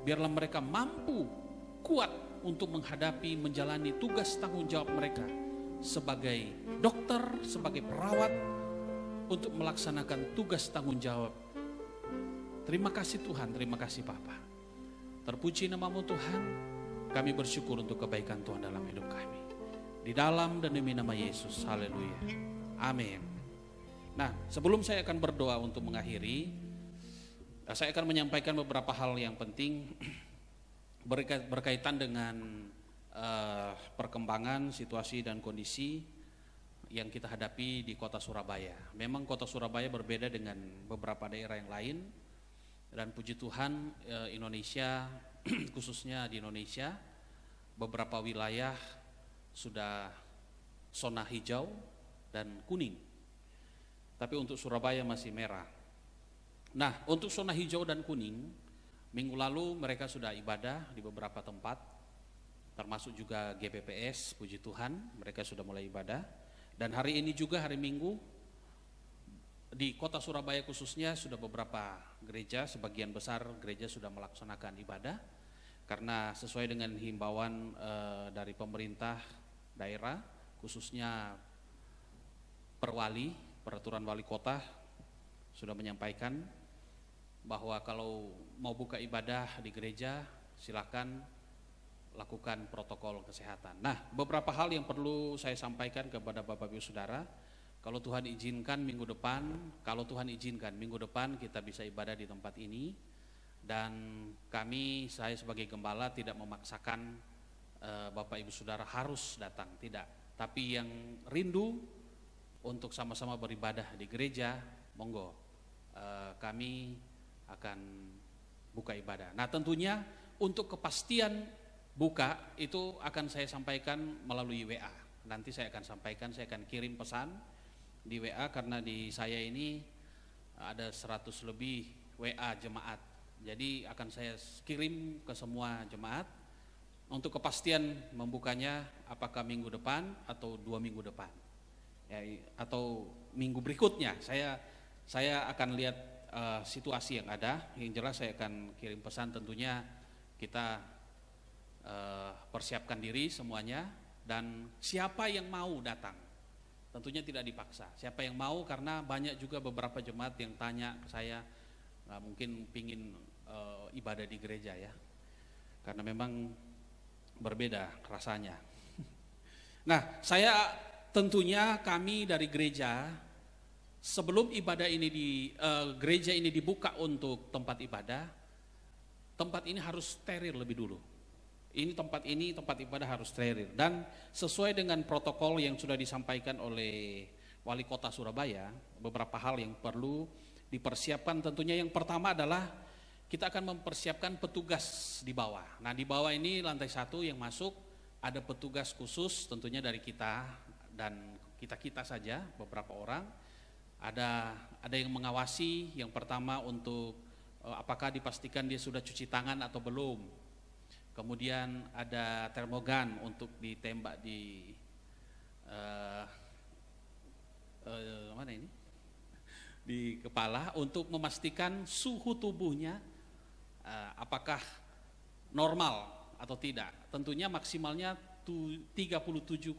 Biarlah mereka mampu, kuat untuk menghadapi, menjalani tugas tanggung jawab mereka sebagai dokter, sebagai perawat, untuk melaksanakan tugas tanggung jawab. Terima kasih Tuhan, terima kasih Bapa. Terpuji nama-Mu Tuhan, kami bersyukur untuk kebaikan Tuhan dalam hidup kami. Di dalam dan demi nama Yesus, haleluya, amin. Nah, sebelum saya akan berdoa untuk mengakhiri, saya akan menyampaikan beberapa hal yang penting berkaitan dengan perkembangan situasi dan kondisi yang kita hadapi di kota Surabaya. Memang kota Surabaya berbeda dengan beberapa daerah yang lain, dan puji Tuhan Indonesia, khususnya di Indonesia, beberapa wilayah sudah zona hijau dan kuning, tapi untuk Surabaya masih merah. Nah, untuk zona hijau dan kuning, minggu lalu mereka sudah ibadah di beberapa tempat, termasuk juga GPPS, puji Tuhan, mereka sudah mulai ibadah. Dan hari ini juga hari Minggu, di kota Surabaya khususnya sudah beberapa gereja, sebagian besar gereja sudah melaksanakan ibadah, karena sesuai dengan himbauan dari pemerintah daerah, khususnya Perwali, peraturan wali kota sudah menyampaikan bahwa kalau mau buka ibadah di gereja, silakan lakukan protokol kesehatan. Nah, beberapa hal yang perlu saya sampaikan kepada Bapak Ibu Saudara. Kalau Tuhan izinkan minggu depan kita bisa ibadah di tempat ini. Dan saya sebagai gembala tidak memaksakan Bapak Ibu Saudara harus datang, tidak. Tapi yang rindu untuk sama-sama beribadah di gereja, monggo, kami akan buka ibadah. Nah, tentunya untuk kepastian buka itu akan saya sampaikan melalui WA. Nanti saya akan sampaikan, saya akan kirim pesan di WA, karena di saya ini ada 100 lebih WA jemaat. Jadi akan saya kirim ke semua jemaat untuk kepastian membukanya apakah minggu depan atau 2 minggu depan, ya, atau minggu berikutnya. Saya akan lihat situasi yang ada. Yang jelas saya akan kirim pesan, tentunya kita persiapkan diri semuanya, dan siapa yang mau datang tentunya tidak dipaksa. Siapa yang mau, karena banyak juga beberapa jemaat yang tanya ke saya, mungkin pingin ibadah di gereja ya. karena memang berbeda rasanya. Nah, tentunya kami dari gereja, sebelum ibadah ini gereja ini dibuka untuk tempat ini harus steril lebih dulu. Tempat ibadah harus steril, dan sesuai dengan protokol yang sudah disampaikan oleh Wali Kota Surabaya, beberapa hal yang perlu dipersiapkan. Tentunya yang pertama adalah kita akan mempersiapkan petugas di bawah. Nah, di bawah ini lantai 1 yang masuk ada petugas khusus tentunya dari kita dan kita saja beberapa orang. Ada yang mengawasi. Yang pertama untuk apakah dipastikan dia sudah cuci tangan atau belum. Kemudian ada termogan untuk ditembak di mana ini? Di kepala untuk memastikan suhu tubuhnya apakah normal atau tidak. Tentunya maksimalnya 37,5.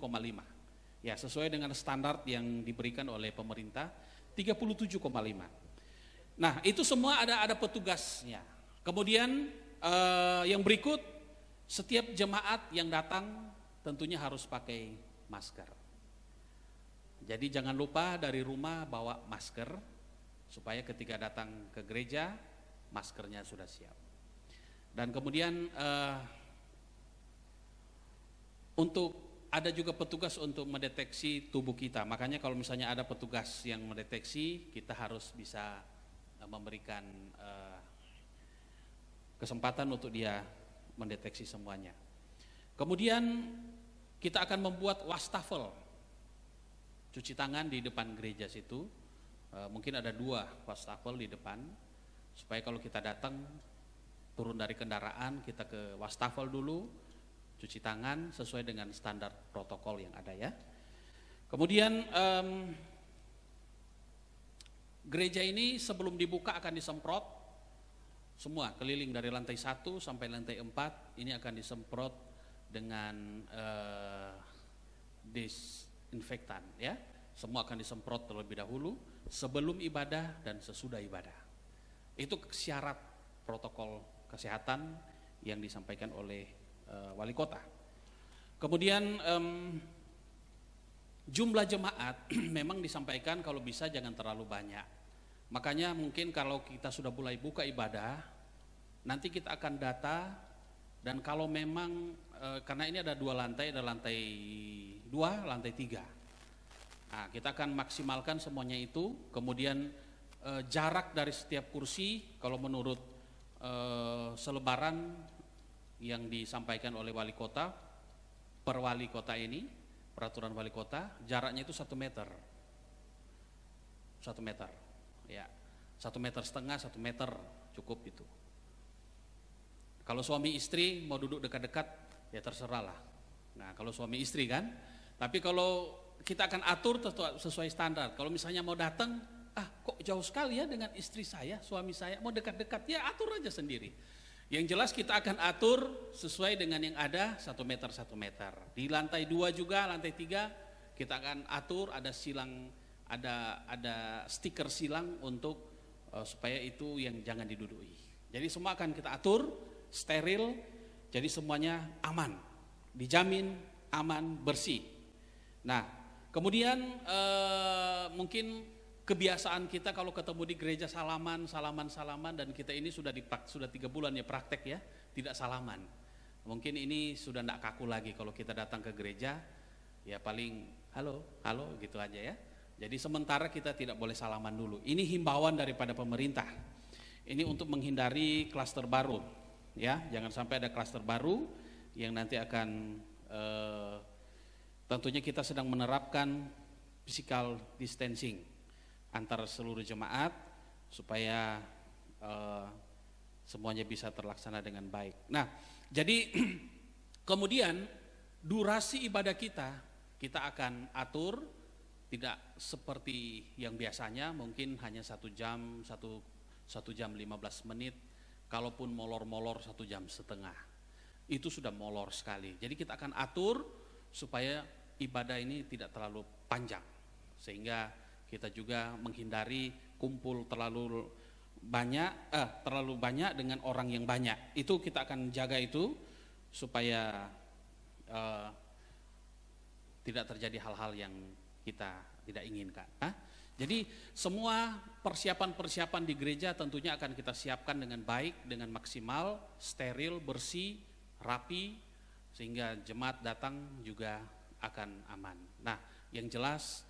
Ya, sesuai dengan standar yang diberikan oleh pemerintah 37,5. Nah, itu semua ada petugasnya. Kemudian yang berikut, setiap jemaat yang datang tentunya harus pakai masker. Jadi jangan lupa dari rumah bawa masker supaya ketika datang ke gereja maskernya sudah siap. Dan kemudian ada juga petugas untuk mendeteksi tubuh kita. Makanya kalau misalnya ada petugas yang mendeteksi, kita harus bisa memberikan kesempatan untuk dia mendeteksi semuanya. Kemudian kita akan membuat wastafel cuci tangan di depan gereja situ. Mungkin ada 2 wastafel di depan, supaya kalau kita datang turun dari kendaraan, kita ke wastafel dulu, cuci tangan sesuai dengan standar protokol yang ada ya. Kemudian gereja ini sebelum dibuka akan disemprot semua keliling dari lantai 1 sampai lantai 4 ini akan disemprot dengan disinfektan ya. Semua akan disemprot terlebih dahulu sebelum ibadah dan sesudah ibadah. Itu syarat protokol kesehatan yang disampaikan oleh wali kota. Kemudian jumlah jemaat memang disampaikan kalau bisa jangan terlalu banyak. Makanya mungkin kalau kita sudah mulai buka ibadah, nanti kita akan data, dan kalau memang karena ini ada 2 lantai, ada lantai 2, lantai 3. Nah, kita akan maksimalkan semuanya itu. Kemudian jarak dari setiap kursi, kalau menurut selebaran yang disampaikan oleh wali kota, per wali kota ini, peraturan wali kota, jaraknya itu 1 meter. 1 meter. Ya, 1,5 meter, 1 meter cukup itu. Kalau suami istri mau duduk dekat-dekat, ya terserah lah. Nah, kalau suami istri kan, tapi kalau kita akan atur sesuai standar. Kalau misalnya mau datang, kok jauh sekali ya dengan istri saya, suami saya, mau dekat-dekat, ya atur aja sendiri. Yang jelas kita akan atur sesuai dengan yang ada 1 meter, 1 meter. Di lantai 2 juga, lantai 3 kita akan atur ada silang, ada stiker silang untuk supaya itu yang jangan diduduki. Jadi semua akan kita atur steril, jadi semuanya aman, dijamin aman, bersih. Nah, kemudian mungkin kebiasaan kita kalau ketemu di gereja salaman, dan kita ini sudah 3 bulan ya praktek ya, tidak salaman. Mungkin ini sudah tidak kaku lagi kalau kita datang ke gereja, ya paling halo gitu aja ya. Jadi sementara kita tidak boleh salaman dulu. Ini himbauan daripada pemerintah. Ini untuk menghindari klaster baru, ya. Jangan sampai ada klaster baru yang nanti akan tentunya kita sedang menerapkan physical distancing antara seluruh jemaat supaya semuanya bisa terlaksana dengan baik. Nah, jadi kemudian durasi ibadah kita akan atur. Tidak seperti yang biasanya, mungkin hanya 1 jam, 1 jam 15 menit. Kalaupun molor-molor 1 jam setengah, itu sudah molor sekali. Jadi kita akan atur supaya ibadah ini tidak terlalu panjang, sehingga kita juga menghindari kumpul terlalu terlalu banyak dengan orang yang banyak. Itu kita akan jaga itu supaya tidak terjadi hal-hal yang kita tidak inginkan. Jadi semua persiapan-persiapan di gereja tentunya akan kita siapkan dengan baik, dengan maksimal, steril, bersih, rapi, sehingga jemaat datang juga akan aman. Nah, yang jelas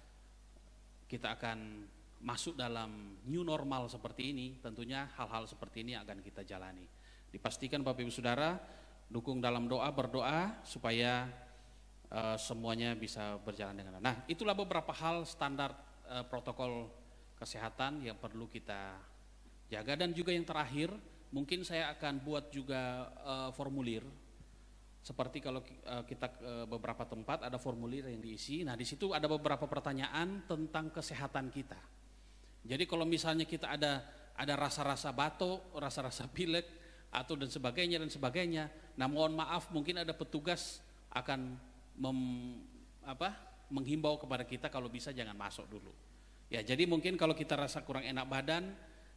kita akan masuk dalam new normal seperti ini, tentunya hal-hal seperti ini akan kita jalani. Dipastikan Bapak Ibu Saudara, dukung dalam doa, berdoa supaya semuanya bisa berjalan dengan baik. Nah, itulah beberapa hal standar protokol kesehatan yang perlu kita jaga. Dan juga yang terakhir, mungkin saya akan buat juga formulir. Seperti kalau kita ke beberapa tempat ada formulir yang diisi. Nah, di situ ada beberapa pertanyaan tentang kesehatan kita. Jadi kalau misalnya kita ada rasa-rasa batuk, rasa-rasa pilek atau dan sebagainya. Nah, mohon maaf, mungkin ada petugas akan menghimbau kepada kita kalau bisa jangan masuk dulu. Ya, jadi mungkin kalau kita rasa kurang enak badan,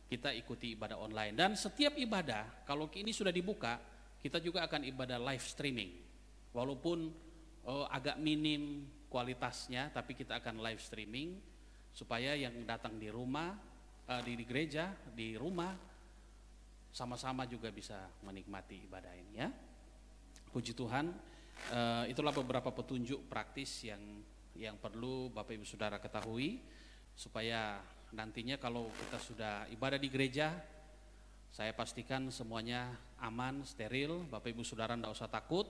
kita ikuti ibadah online. Dan setiap ibadah, kalau ini sudah dibuka, kita juga akan ibadah live streaming. Walaupun agak minim kualitasnya, tapi kita akan live streaming supaya yang datang di rumah, di gereja, di rumah, sama-sama juga bisa menikmati ibadah ini ya. Puji Tuhan, itulah beberapa petunjuk praktis yang perlu Bapak Ibu Saudara ketahui, supaya nantinya kalau kita sudah ibadah di gereja, saya pastikan semuanya aman, steril. Bapak Ibu Saudara enggak usah takut,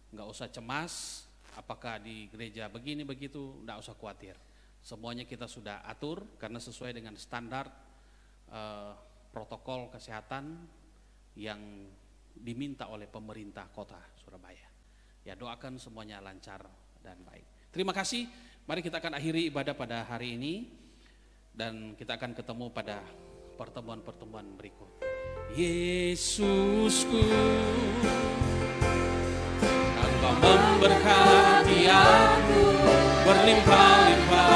enggak usah cemas, apakah di gereja begini begitu, enggak usah khawatir. Semuanya kita sudah atur karena sesuai dengan standar protokol kesehatan yang diminta oleh pemerintah Kota Surabaya. Ya, doakan semuanya lancar dan baik. Terima kasih. Mari kita akan akhiri ibadah pada hari ini dan kita akan ketemu pada pertemuan-pertemuan berikut. Yesusku, Engkau memberkati aku berlimpah-limpah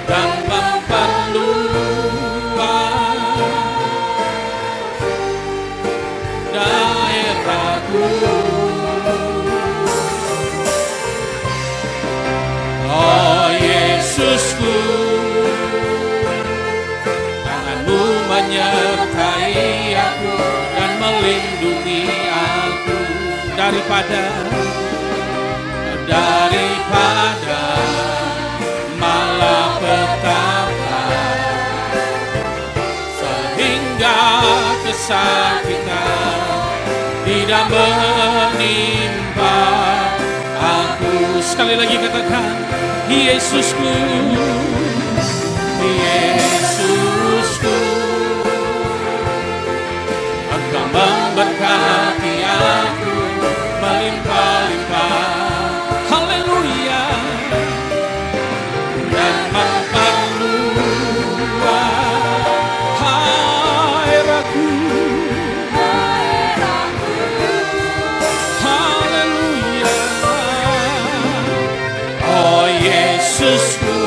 dan memperluas daerahku. Oh Yesusku, tangan-Mu menyertai aku dan melindungi aku daripada malapetaka, sehingga kesakitan tidak menimpa aku. Sekali lagi katakan, Yesusku, Yesusku, Engkau memberkati aku melimpah-limpah. Haleluya. Dan memperluas daerahku. Haleluya. Oh Yesusku,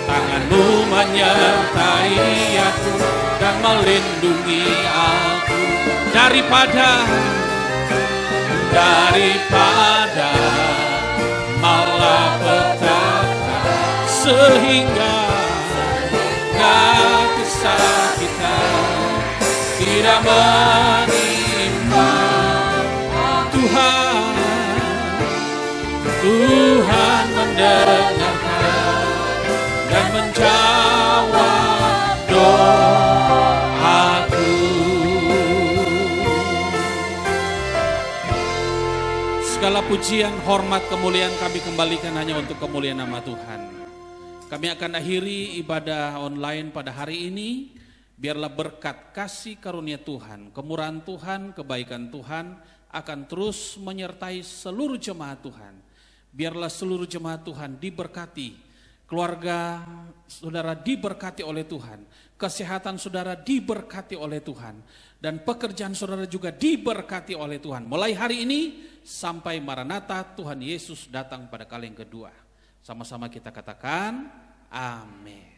tangan-Mu menyertai aku dan melindungi aku daripada malapetaka, sehingga kesakitan tidak menimpa. Tuhan mendengarkan dan menjawab doaku. Segala pujian, hormat, kemuliaan kami kembalikan hanya untuk kemuliaan nama Tuhan. Kami akan akhiri ibadah online pada hari ini. Biarlah berkat kasih karunia Tuhan, kemurahan Tuhan, kebaikan Tuhan akan terus menyertai seluruh jemaat Tuhan. Biarlah seluruh jemaat Tuhan diberkati, keluarga saudara diberkati oleh Tuhan, kesehatan saudara diberkati oleh Tuhan, dan pekerjaan saudara juga diberkati oleh Tuhan. Mulai hari ini sampai Maranatha Tuhan Yesus datang pada kali yang kedua. Sama-sama kita katakan amin.